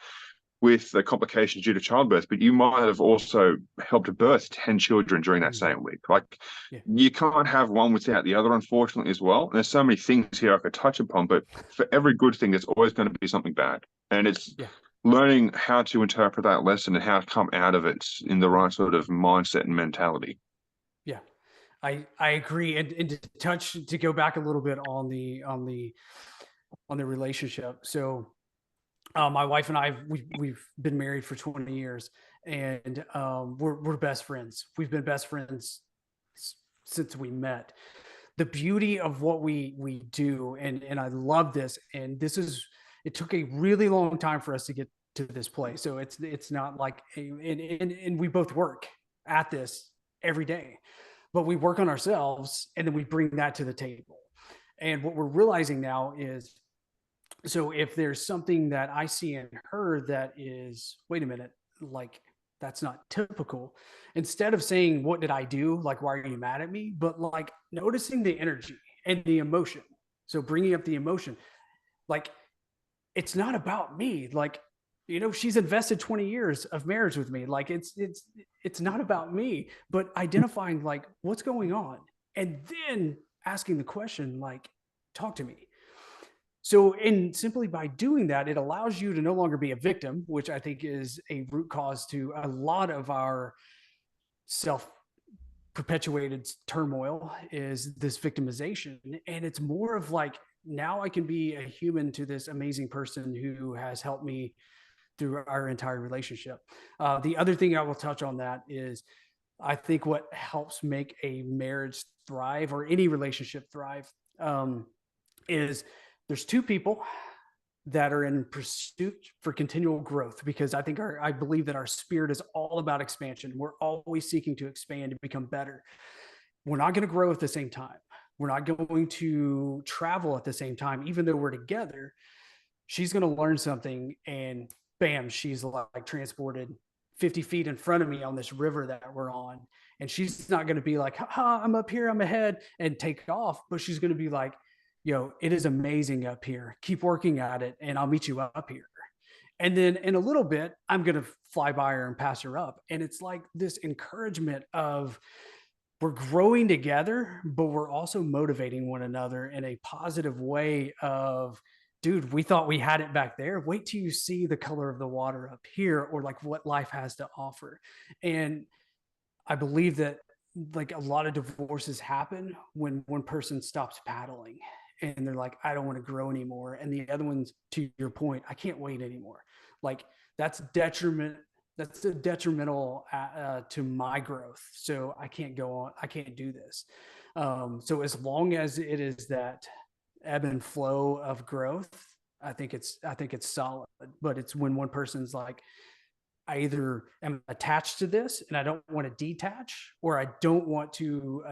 with the complications due to childbirth, but you might have also helped birth 10 children during that same week. You can't have one without the other, unfortunately, as well. And there's so many things here I could touch upon, but for every good thing, there's always going to be something bad. And it's learning how to interpret that lesson and how to come out of it in the right sort of mindset and mentality. Yeah, I agree. And to go back a little bit on the relationship. So my wife and I, we've been married for 20 years, and we're best friends. We've been best friends since we met. The beauty of what we do, and I love this, and it took a really long time for us to get to this place. So it's not like, and we both work at this every day, but we work on ourselves and then we bring that to the table. And what we're realizing now is, so if there's something that I see in her that is, wait a minute, that's not typical, instead of saying, what did I do? Why are you mad at me? But noticing the energy and the emotion. So bringing up the emotion, it's not about me. She's invested 20 years of marriage with me. It's not about me, but identifying what's going on, and then asking the question, talk to me. So, and simply by doing that, it allows you to no longer be a victim, which I think is a root cause to a lot of our self-perpetuated turmoil, is this victimization. And it's more of now I can be a human to this amazing person who has helped me through our entire relationship. The other thing I will touch on that is, I think what helps make a marriage thrive, or any relationship thrive, is there's two people that are in pursuit for continual growth, because I believe that our spirit is all about expansion. We're always seeking to expand and become better. We're not going to grow at the same time. We're not going to travel at the same time, even though we're together. She's going to learn something, and bam, she's transported 50 feet in front of me on this river that we're on. And she's not going to be like, ha, I'm up here, I'm ahead, and take off. But she's going to be like, it is amazing up here. Keep working at it, and I'll meet you up here. And then in a little bit, I'm going to fly by her and pass her up. And it's this encouragement of, we're growing together, but we're also motivating one another in a positive way of, dude, we thought we had it back there. Wait till you see the color of the water up here, or what life has to offer. And I believe that like a lot of divorces happen when one person stops paddling and they're like, I don't want to grow anymore. And the other one's, to your point, I can't wait anymore. Like that's detriment. That's a detrimental to my growth. So I can't go on. I can't do this. So as long as it is that ebb and flow of growth, I think it's solid. But it's when one person's like, I either am attached to this and I don't want to detach, or I don't want to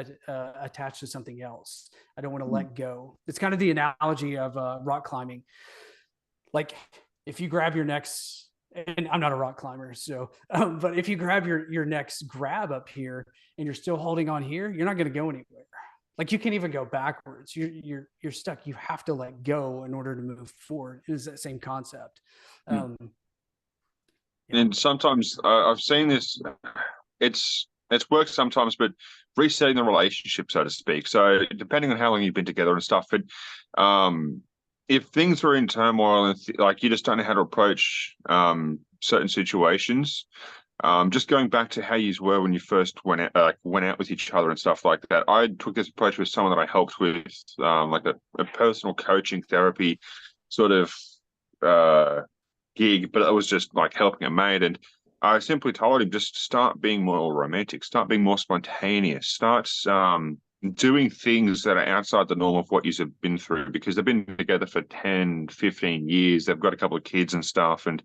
attach to something else. I don't want to let go. It's kind of the analogy of rock climbing. Like if you grab your next, and I'm not a rock climber, so, but if you grab your next grab up here and you're still holding on here, you're not going to go anywhere. Like you can't even go backwards. You're stuck. You have to let go in order to move forward. It's that same concept. And sometimes I've seen this. It's worked sometimes, but resetting the relationship, so to speak. So depending on how long you've been together and stuff, but if things were in turmoil and like you just don't know how to approach certain situations, just going back to how you were when you first went out with each other and stuff like that. I took this approach with someone that I helped with, like a personal coaching therapy sort of gig, but it was just like helping a mate. And I simply told him, just start being more romantic, start being more spontaneous, start doing things that are outside the norm of what you've been through, because they've been together for 10, 15 years. They've got a couple of kids and stuff. And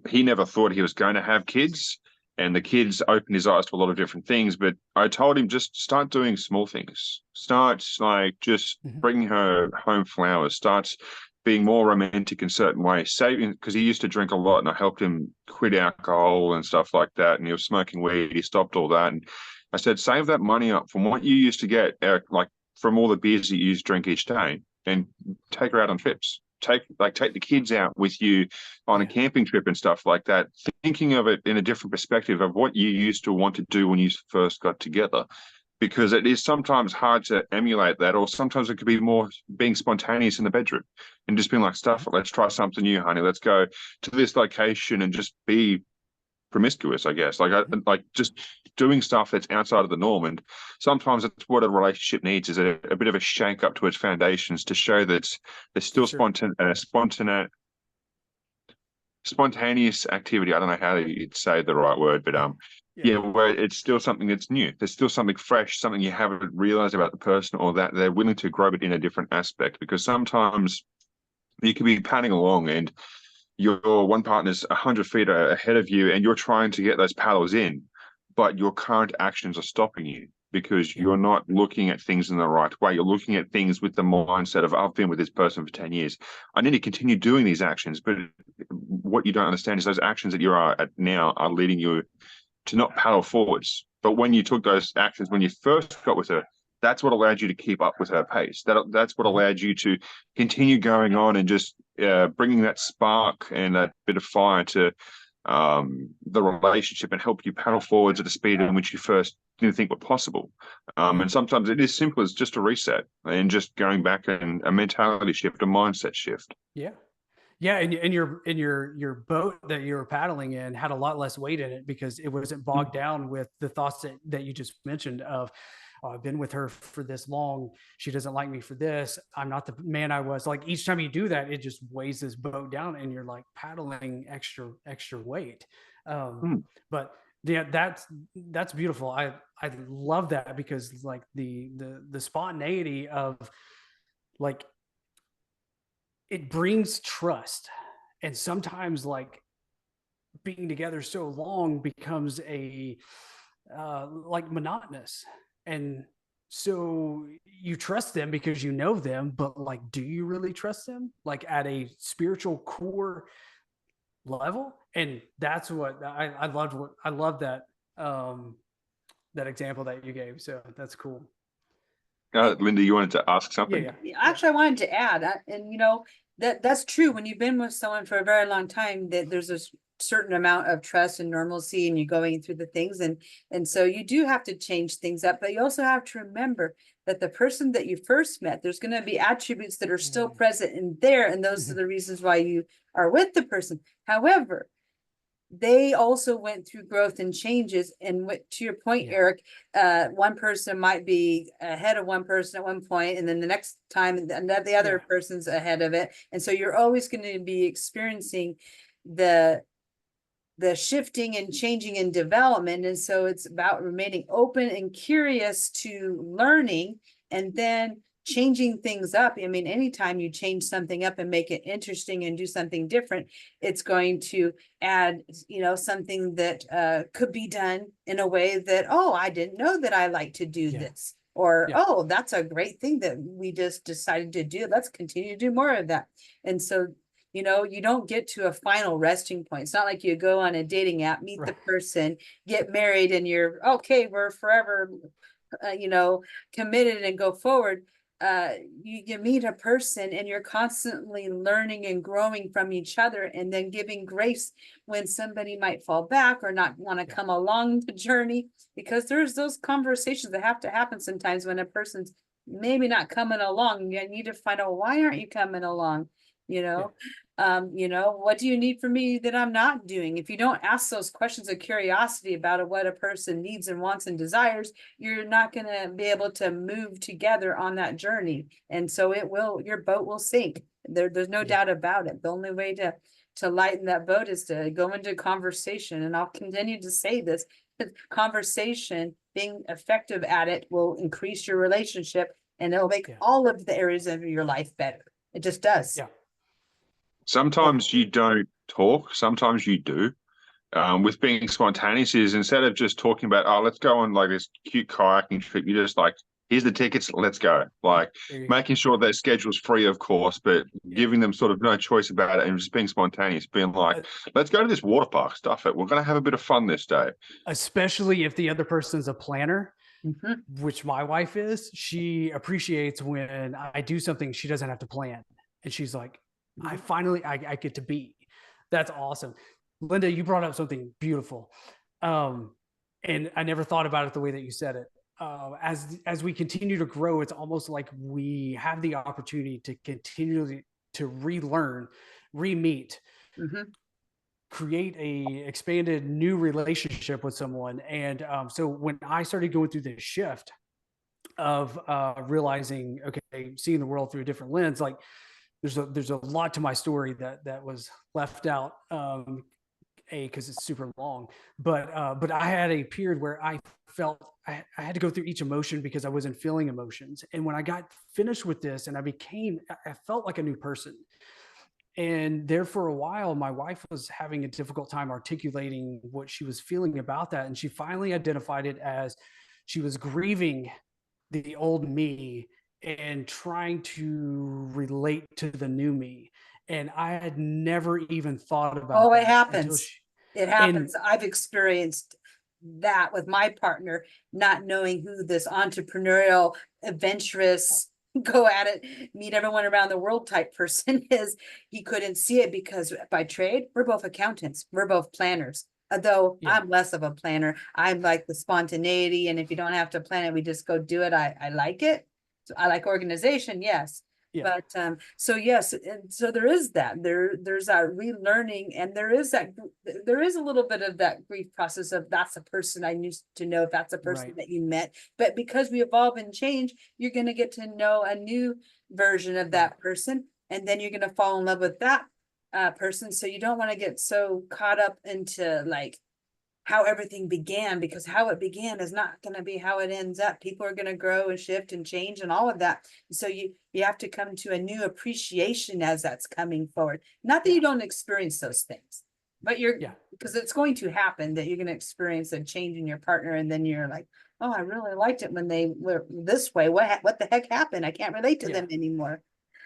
he never thought he was going to have kids. And the kids opened his eyes to a lot of different things. But I told him, just start doing small things. Start like just bringing her home flowers. Start being more romantic in certain ways, saving, because he used to drink a lot and I helped him quit alcohol and stuff like that. And he was smoking weed. He stopped all that. And I said, save that money up from what you used to get, Eric, like from all the beers that you used to drink each day, and take her out on trips. Take the kids out with you on a camping trip and stuff like that, thinking of it in a different perspective of what you used to want to do when you first got together. Because it is sometimes hard to emulate that, or sometimes it could be more being spontaneous in the bedroom and just being like, stuff, let's try something new, honey. Let's go to this location and just be promiscuous, I guess. Like just doing stuff that's outside of the norm. And sometimes that's what a relationship needs, is a bit of a shake up to its foundations to show that there's still spontaneous activity. I don't know how you'd say the right word, but where it's still something that's new. There's still something fresh, something you haven't realized about the person, or that they're willing to grow it in a different aspect. Because sometimes you can be paddling along and your one partner's 100 feet ahead of you and you're trying to get those paddles in, but your current actions are stopping you because you're not looking at things in the right way. You're looking at things with the mindset of, I've been with this person for 10 years. I need to continue doing these actions. But what you don't understand is those actions that you are at now are leading you to not paddle forwards. But when you took those actions when you first got with her, that's what allowed you to keep up with her pace. That's what allowed you to continue going on and just bringing that spark and that bit of fire to the relationship and help you paddle forwards at a speed in which you first didn't think were possible. And sometimes it is simple as just a reset and just going back and a mentality shift, a mindset shift. Yeah, and your boat that you were paddling in had a lot less weight in it because it wasn't bogged down with the thoughts that you just mentioned of, oh, I've been with her for this long. She doesn't like me for this. I'm not the man I was. Like each time you do that, it just weighs this boat down, and you're like paddling extra weight. But yeah, that's beautiful. I love that because like the spontaneity of like, it brings trust. And sometimes like being together so long becomes a like monotonous. And so you trust them because you know them, but like, do you really trust them? Like at a spiritual core level? And that's what I love that that example that you gave. So that's cool. Linda, you wanted to ask something? Yeah. Actually, I wanted to add, and that's true. When you've been with someone for a very long time, that there's a certain amount of trust and normalcy, and you're going through the things, and so you do have to change things up. But you also have to remember that the person that you first met, there's going to be attributes that are still present in there, and those are the reasons why you are with the person. However, they also went through growth and changes. And to your point, Eric, one person might be ahead of one person at one point, and then the next time the other person's ahead of it. And so you're always going to be experiencing the shifting and changing and development. And so it's about remaining open and curious to learning, and then changing things up. I mean, anytime you change something up and make it interesting and do something different, it's going to add, something that could be done in a way that, oh, I didn't know that I like to do this. Or, oh, that's a great thing that we just decided to do. Let's continue to do more of that. And so, you don't get to a final resting point. It's not like you go on a dating app, meet the person, get married, and you're okay, we're forever, committed and go forward. You meet a person and you're constantly learning and growing from each other, and then giving grace when somebody might fall back or not want to come along the journey, because there's those conversations that have to happen sometimes when a person's maybe not coming along. You need to find out, why aren't you coming along? What do you need from me that I'm not doing? If you don't ask those questions of curiosity about what a person needs and wants and desires, you're not going to be able to move together on that journey. And so your boat will sink. There's no doubt about it. The only way to lighten that boat is to go into conversation. And I'll continue to say this: conversation, being effective at it, will increase your relationship, and it'll make all of the areas of your life better. It just does. Sometimes you don't talk, sometimes you do. With being spontaneous is, instead of just talking about, oh, let's go on like this cute kayaking trip, you just like, here's the tickets, let's go. Like making sure their schedule's free, of course, but giving them sort of no choice about it and just being spontaneous, being like, let's go to this water park, stuff it. We're going to have a bit of fun this day. Especially if the other person's a planner, which my wife is. She appreciates when I do something she doesn't have to plan. And she's like, I get to be. That's awesome. Linda, you brought up something beautiful. And I never thought about it the way that you said it. As we continue to grow, it's almost like we have the opportunity to continually to relearn, re-meet, create a expanded new relationship with someone. And so when I started going through this shift of realizing, okay, seeing the world through a different lens, like there's a lot to my story that was left out, because it's super long, but I had a period where I felt I had to go through each emotion because I wasn't feeling emotions. And when I got finished with this and I felt like a new person. And there for a while, my wife was having a difficult time articulating what she was feeling about that. And she finally identified it as she was grieving the old me and trying to relate to the new me. And I had never even thought about it happens. It happens. I've experienced that with my partner, not knowing who this entrepreneurial, adventurous, go at it, meet everyone around the world type person is. He couldn't see it because by trade, we're both accountants. We're both planners. Although I'm less of a planner. I'm like the spontaneity. And if you don't have to plan it, we just go do it. I like it. So I like organization, yes. But so yes, and so there is that. There's that relearning, and there is a little bit of that grief process of, that's a person I used to know, if that's a person that you met. But because we evolve and change, you're going to get to know a new version of that person, and then you're going to fall in love with that person. So you don't want to get so caught up into like how everything began, because how it began is not going to be how it ends up. People are going to grow and shift and change and all of that. So you have to come to a new appreciation as that's coming forward. Not that you don't experience those things, but because it's going to happen, that you're going to experience a change in your partner. And then you're like, oh, I really liked it when they were this way. What the heck happened? I can't relate to them anymore.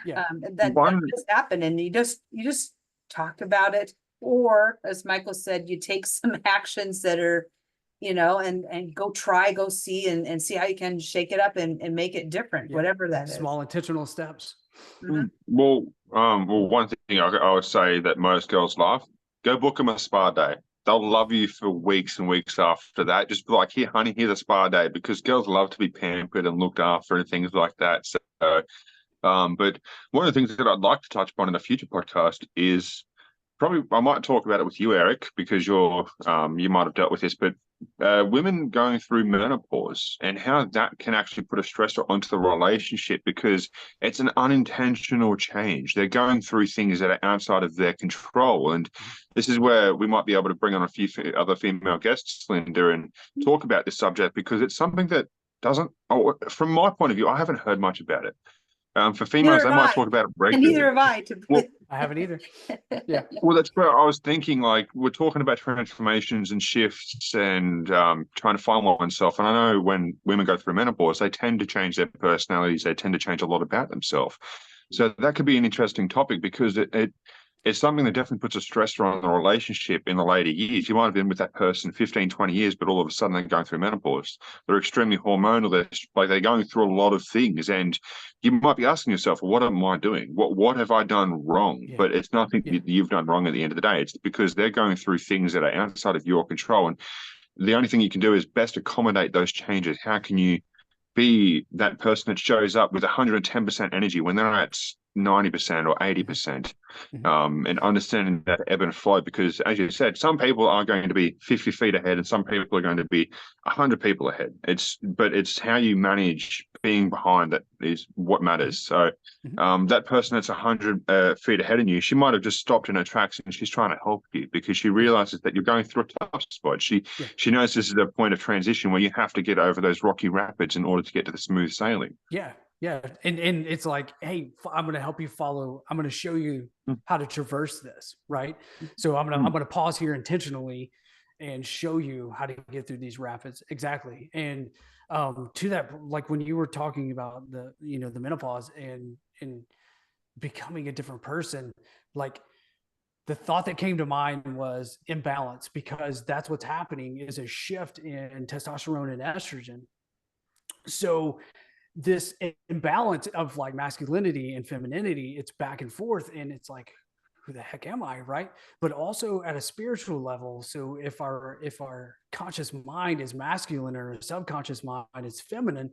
And that just happened. And you just talk about it. Or as Mikeul said, you take some actions that are, and go see and see how you can shake it up and make it different, whatever that is. Small intentional steps. Well, one thing I would say that most girls love, go book them a spa day. They'll love you for weeks and weeks after that. Just be like, here, honey, here's a spa day, because girls love to be pampered and looked after and things like that. So, but one of the things that I'd like to touch upon in a future podcast is probably I might talk about it with you, Eric, because you might have dealt with this, but women going through menopause and how that can actually put a stressor onto the relationship because it's an unintentional change. They're going through things that are outside of their control, and this is where we might be able to bring on a few other female guests, Linda, and talk about this subject because it's something that doesn't. Oh, from my point of view, I haven't heard much about it. For females, they might talk about it And neither regularly. have I. Well, I haven't either. Yeah. Well, that's where I was thinking, like, we're talking about transformations and shifts and trying to find oneself. And I know when women go through menopause, they tend to change their personalities. They tend to change a lot about themselves. So that could be an interesting topic because it's something that definitely puts a stressor on the relationship in the later years. You might have been with that person 15, 20 years, but all of a sudden they're going through menopause. They're extremely hormonal. They're going through a lot of things. And you might be asking yourself, what am I doing? What have I done wrong? Yeah. But it's nothing you've done wrong at the end of the day. It's because they're going through things that are outside of your control. And the only thing you can do is best accommodate those changes. How can you be that person that shows up with 110% energy when they're at 90% or 80%, and understanding that ebb and flow? Because as you said, some people are going to be 50 feet ahead and some people are going to be 100 people ahead. But it's how you manage being behind that is what matters. So that person that's 100 feet ahead of you, she might have just stopped in her tracks and she's trying to help you because she realizes that you're going through a tough spot. She knows this is a point of transition where you have to get over those rocky rapids in order to get to the smooth sailing. Yeah. Yeah. And it's like, hey, I'm going to help you follow. I'm going to show you how to traverse this. Right. So I'm going to pause here intentionally and show you how to get through these rapids. Exactly. And to that, like when you were talking about the menopause and becoming a different person, like the thought that came to mind was imbalance, because that's what's happening is a shift in testosterone and estrogen. So this imbalance of like masculinity and femininity, it's back and forth, and it's like, who the heck am I, right? But also at a spiritual level. So if our conscious mind is masculine or a subconscious mind is feminine,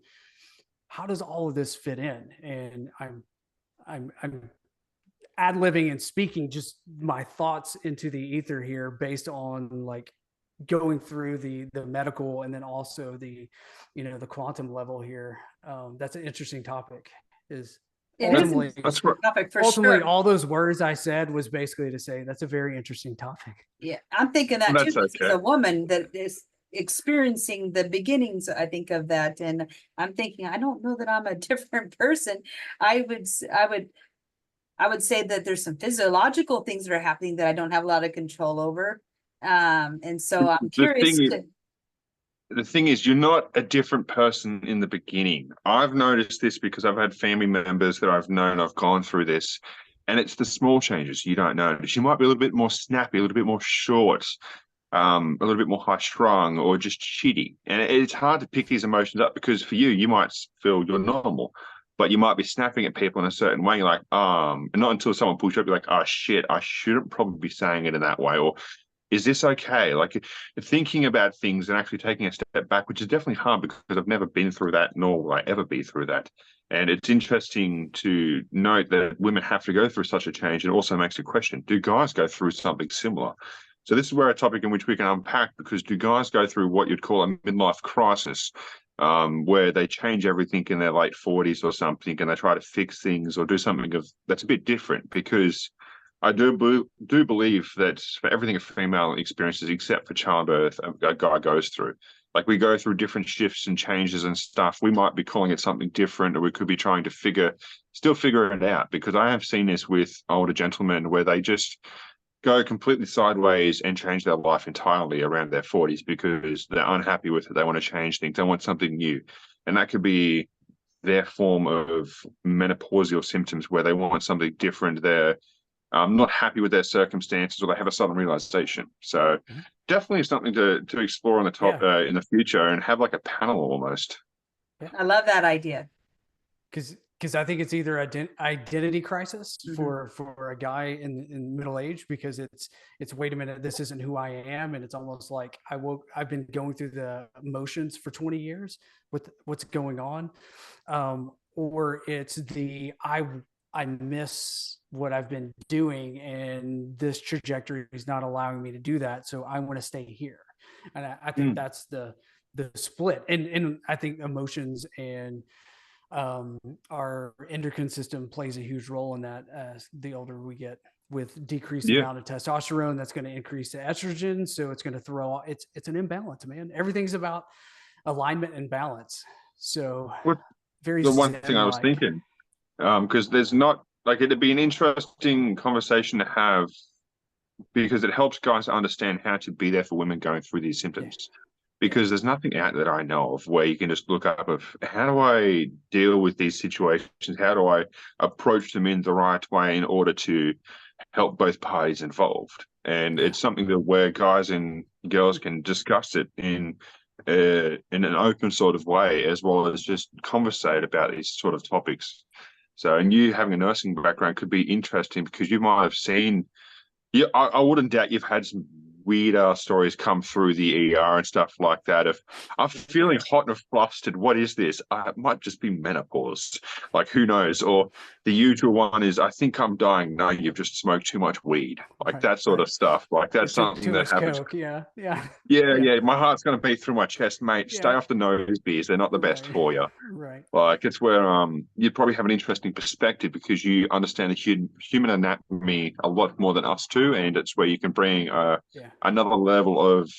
how does all of this fit in? And I'm ad-libbing and speaking just my thoughts into the ether here based on like going through the medical and then also the quantum level here. That's an interesting topic. Ultimately all those words I said was basically to say that's a very interesting topic. Yeah, I'm thinking that too. As a woman that is experiencing the beginnings, I think of that, and I'm thinking, I don't know that I'm a different person. I would say that there's some physiological things that are happening that I don't have a lot of control over. And so I'm curious the thing is, you're not a different person in the beginning. I've noticed this because I've had family members that I've known, I've gone through this, and it's the small changes you don't notice. You might be a little bit more snappy, a little bit more short, a little bit more high strung, or just shitty. And it's hard to pick these emotions up because for you might feel you're normal, but you might be snapping at people in a certain way. You're like, and not until someone pulls you up, you're like, oh shit, I shouldn't probably be saying it in that way. Or is this okay? Like thinking about things and actually taking a step back, which is definitely hard because I've never been through that, nor will I ever be through that. And it's interesting to note that women have to go through such a change. And it also makes a question, do guys go through something similar? So this is where a topic in which we can unpack, because do guys go through what you'd call a midlife crisis, where they change everything in their late 40s or something, and they try to fix things or do something that's a bit different? Because I do believe that for everything a female experiences, except for childbirth, a guy goes through. Like we go through different shifts and changes and stuff. We might be calling it something different, or we could be trying to still figure it out. Because I have seen this with older gentlemen where they just go completely sideways and change their life entirely around their 40s because they're unhappy with it. They want to change things. They want something new. And that could be their form of menopausal symptoms where they want something different. They're not happy with their circumstances, or they have a sudden realization. So definitely something to explore on the top in the future, and have like a panel almost. I love that idea. Because I think it's either identity crisis for a guy in middle age, because it's wait a minute, this isn't who I am, and it's almost like I've been going through the emotions for 20 years with what's going on, or it's I miss what I've been doing, and this trajectory is not allowing me to do that. So I want to stay here. And I think that's the split. And I think emotions and our endocrine system plays a huge role in that as the older we get, with decreased Yeah. amount of testosterone. That's going to increase the estrogen. So it's going to throw, it's an imbalance, man. Everything's about alignment and balance. So What very the one thing I was zen-like. thinking, because there's not like it'd be an interesting conversation to have because it helps guys understand how to be there for women going through these Yeah. symptoms. Because there's nothing out that I know of where you can just look up of how do I deal with these situations? How do I approach them in the right way in order to help both parties involved? And Yeah. it's something that where guys and girls can discuss it in an open sort of way, as well as just conversate about these sort of topics. So, and you having a nursing background could be interesting because you might have seen. Yeah, I wouldn't doubt you've had some weird stories come through the ER and stuff like that. If I'm feeling hot and flustered, what is this? It might just be menopause. Like, who knows? Or the usual one is, I think I'm dying. No, you've just smoked too much weed. Like Right. that sort of stuff. Like You that's took something too that much happens. Coke. Yeah. Yeah. Yeah, Yeah. yeah. My heart's going to beat through my chest, mate. Stay Yeah. off the nose beers. They're not the best Right. for you. Right. Like it's where you'd probably have an interesting perspective because you understand the human anatomy a lot more than us do, and it's where you can bring Yeah. another level of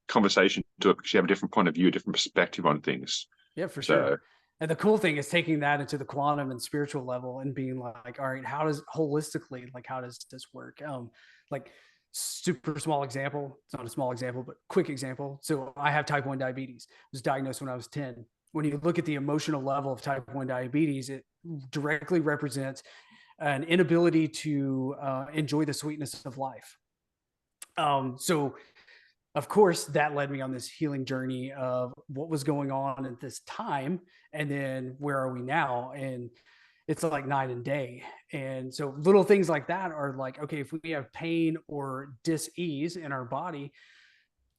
conversation to it because you have a different point of view, a different perspective on things. Yeah, for So sure. And the cool thing is taking that into the quantum and spiritual level and being like, all right, how does holistically, like, how does this work? Like super small example. It's not a small example, but quick example. So I have type 1 diabetes. I was diagnosed when I was 10. When you look at the emotional level of type 1 diabetes, it directly represents an inability to enjoy the sweetness of life. So of course, that led me on this healing journey of what was going on at this time. And then where are we now? And it's like night and day. And so little things like that are like, okay, if we have pain or dis-ease in our body,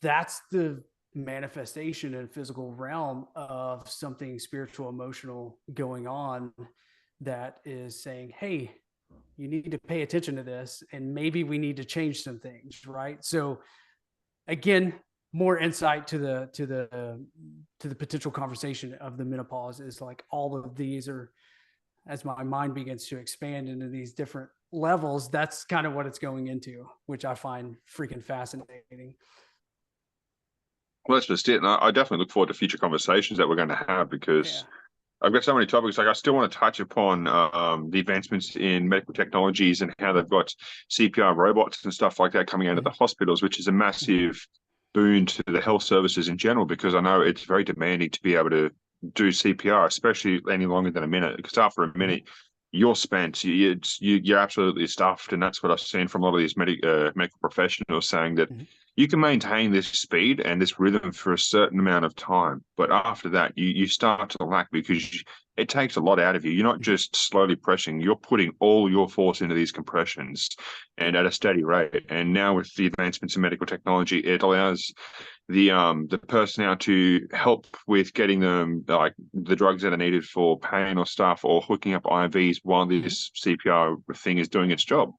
that's the manifestation in physical realm of something spiritual, emotional going on that is saying, hey, you need to pay attention to this. And maybe we need to change some things, right? So again, more insight to the potential conversation of the menopause is like all of these are, as my mind begins to expand into these different levels, that's kind of what it's going into, which I find freaking fascinating. well, that's just it. And I definitely look forward to future conversations that we're going to have because Yeah. I've got so many topics. Like I still want to touch upon the advancements in medical technologies and how they've got CPR robots and stuff like that coming out of the hospitals, which is a massive boon to the health services in general, because I know it's very demanding to be able to do CPR, especially any longer than a minute. Because after a minute, you're spent. You're absolutely stuffed, and that's what I've seen from a lot of these medical professionals saying that you can maintain this speed and this rhythm for a certain amount of time, but after that, you start to lack because it takes a lot out of you. You're not just slowly pressing; you're putting all your force into these compressions, and at a steady rate. And now with the advancements in medical technology, it allows the personnel to help with getting them like the drugs that are needed for pain or stuff, or hooking up IVs while this CPR thing is doing its job.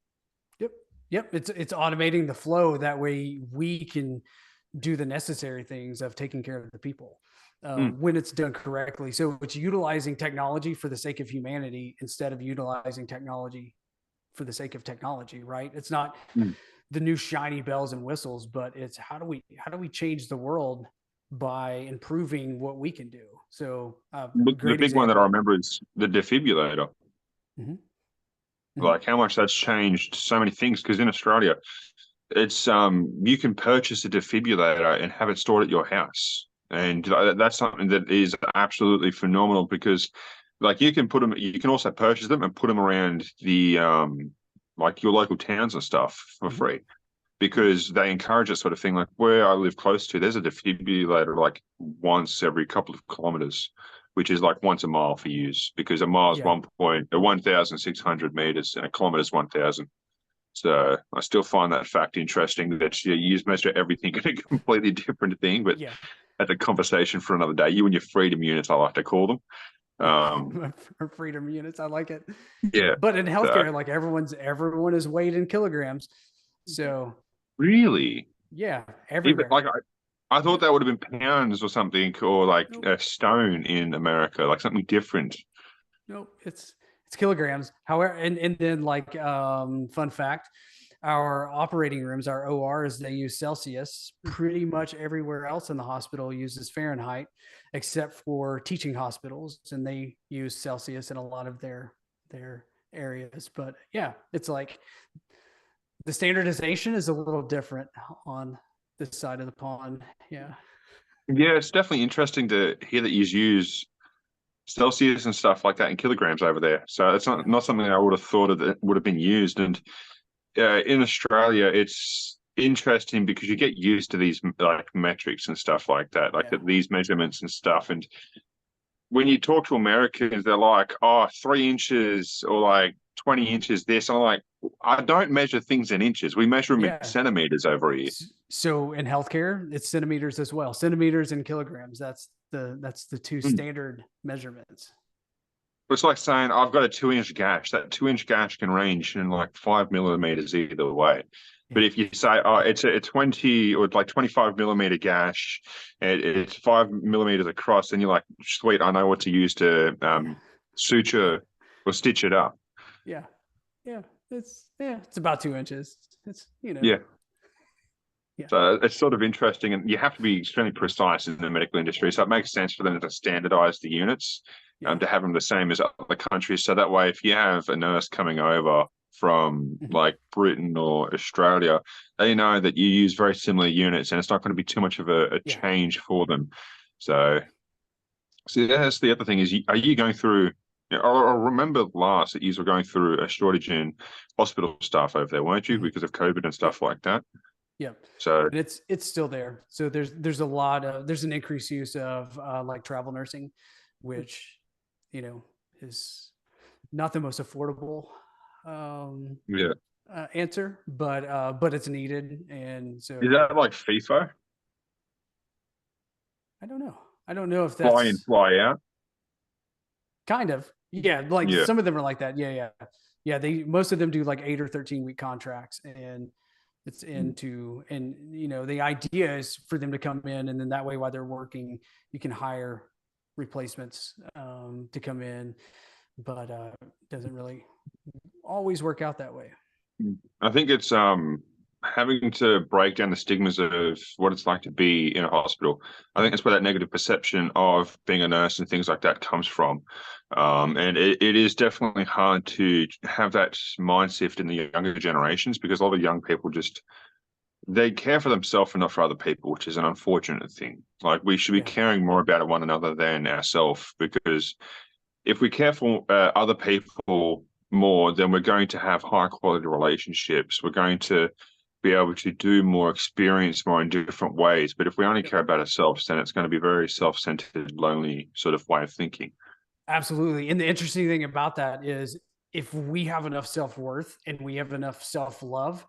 Yep. It's automating the flow. That way we can do the necessary things of taking care of the people when it's done correctly. So it's utilizing technology for the sake of humanity instead of utilizing technology for the sake of technology, right? It's not the new shiny bells and whistles, but it's how do we change the world by improving what we can do? So The big one that I remember is the defibrillator. Like how much that's changed so many things. Because in Australia, it's you can purchase a defibrillator and have it stored at your house, and that's something that is absolutely phenomenal. Because like you can put them, you can also purchase them and put them around the like your local towns and stuff for free, because they encourage that sort of thing. Like where I live close to, there's a defibrillator like once every couple of kilometers, which is like once a mile for use, because a mile is 1,600 meters and a kilometer is 1,000. So I still find that fact interesting that you use measure everything in a completely different thing, but that's a conversation for another day. You and your freedom units, I like to call them. Or freedom units. I like it. Yeah. But in So, healthcare, like everyone is weighed in kilograms. So really? yeah, Even everywhere. like I thought that would have been pounds or something, or like Nope. a stone in America, like something different. Nope. It's kilograms. However, and then like fun fact, our operating rooms, our ORs, they use Celsius. Pretty much everywhere else in the hospital uses Fahrenheit, except for teaching hospitals, and they use Celsius in a lot of their areas. But yeah, it's like the standardization is a little different on this side of the pond. Yeah. Yeah, it's definitely interesting to hear that you use Celsius and stuff like that in kilograms over there. So it's Yeah. not something I would have thought of that would have been used. And in Australia, it's interesting because you get used to these like metrics and stuff like that, like Yeah. these measurements and stuff. And when you talk to Americans, they're like, "Oh, 3 inches or like 20 inches this." I'm like, I don't measure things in inches. We measure them in Yeah. centimeters over here. So in healthcare, it's centimeters as well. Centimeters and kilograms. That's the two Mm. standard measurements. It's like saying I've got a 2 inch gash. That 2 inch gash can range in like 5 millimeters either way. Yeah. But if you say, oh, it's a 20 or like 25 millimeter gash, and it's 5 millimeters across, then you're like, sweet, I know what to use to Yeah. suture or stitch it up. Yeah. It's about 2 inches. It's Yeah. yeah. So it's sort of interesting, and you have to be extremely precise in the medical industry. So it makes sense for them to standardize the units, Yeah. to have them the same as other countries. So that way, if you have a nurse coming over from Mhm. like Britain or Australia, they know that you use very similar units, and it's not going to be too much of a Yeah. change for them. So, so that's the other thing is, are you going through? I remember last that you were going through a shortage in hospital staff over there, weren't you, Mhm. because of COVID and Yep. stuff like that? Yep. So, And it's still there. So there's a lot of there's an increased use of like travel nursing, which is not the most affordable um, yeah. answer, but it's needed. And Is so that like FIFA? I don't know. I don't know if Fly in, that's fly out? kind of, yeah, like Yeah. some of them are like that. Yeah. Most of them do like 8 or 13 week contracts, and it's into, and the idea is for them to come in, and then that way while they're working, you can hire replacements to come in, but it doesn't really always work out that way. I think it's having to break down the stigmas of what it's like to be in a hospital. I think that's where that negative perception of being a nurse and things like that comes from. And it is definitely hard to have that mind shift in the younger generations, because a lot of young people just they care for themselves and not for other people, which is an unfortunate thing. Like we should be Yeah. caring more about one another than ourselves, because if we care for other people more, then we're going to have high quality relationships. We're going to be able to do more, experience more in different ways. But if we only Yep. care about ourselves, then it's going to be very self-centered, lonely sort of way of thinking. Absolutely. And the interesting thing about that is if we have enough self-worth and we have enough self-love,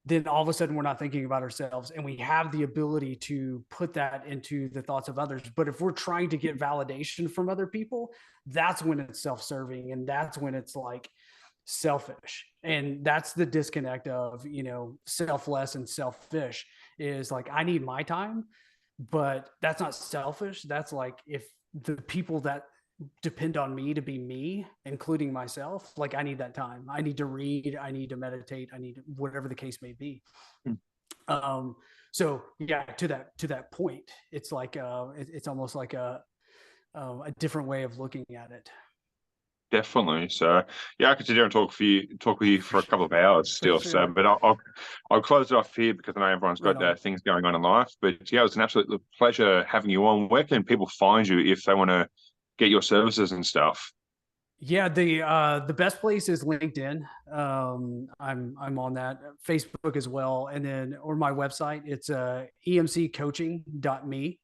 then all of a sudden we're not thinking about ourselves, and we have the ability to put that into the thoughts of others. But if we're trying to get validation from other people, that's when it's self-serving, and that's when it's like selfish. And that's the disconnect of, selfless and selfish, is like, I need my time, but that's not selfish. That's like, if the people that depend on me to be me, including myself, like I need that time. I need to read, I need to meditate, I need whatever the case may be. Um, so yeah, to that point, it's like it's almost like a different way of looking at it. Definitely. So yeah, I could sit here and talk with you for a couple of hours For still. So, sure. but I'll close it off here because I know everyone's Right got on. things going on in life. But yeah, it was an absolute pleasure having you on. Where can people find you if they want to get your services and stuff? Yeah, the best place is LinkedIn. I'm on that. Facebook as well, and then or my website. It's emccoaching.me.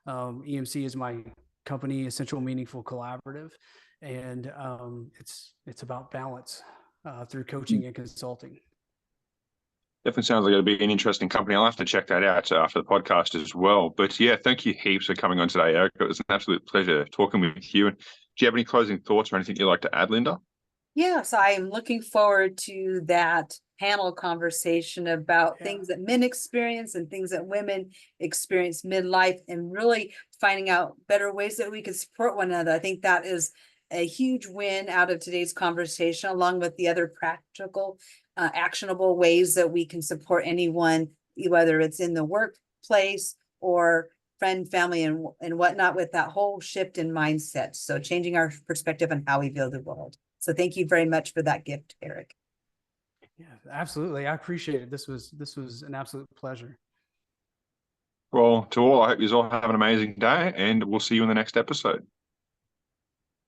EMC is my company, Essential Meaningful Collaborative, and it's about balance through coaching and consulting. Definitely sounds like it'll be an interesting company. I'll have to check that out after the podcast as well. But yeah, thank you heaps for coming on today, Eric. It was an absolute pleasure talking with you. And do you have any closing thoughts or anything you'd like to add, Linda? Yes, I am looking forward to that panel conversation about things that men experience and things that women experience midlife, and really finding out better ways that we can support one another. I think that is a huge win out of today's conversation, along with the other practical, actionable ways that we can support anyone, whether it's in the workplace or friend, family, and whatnot, with that whole shift in mindset. So changing our perspective on how we view the world. So thank you very much for that gift, Eric. Yeah, absolutely. I appreciate it. This was an absolute pleasure. Well, to all, I hope you all have an amazing day, and we'll see you in the next episode.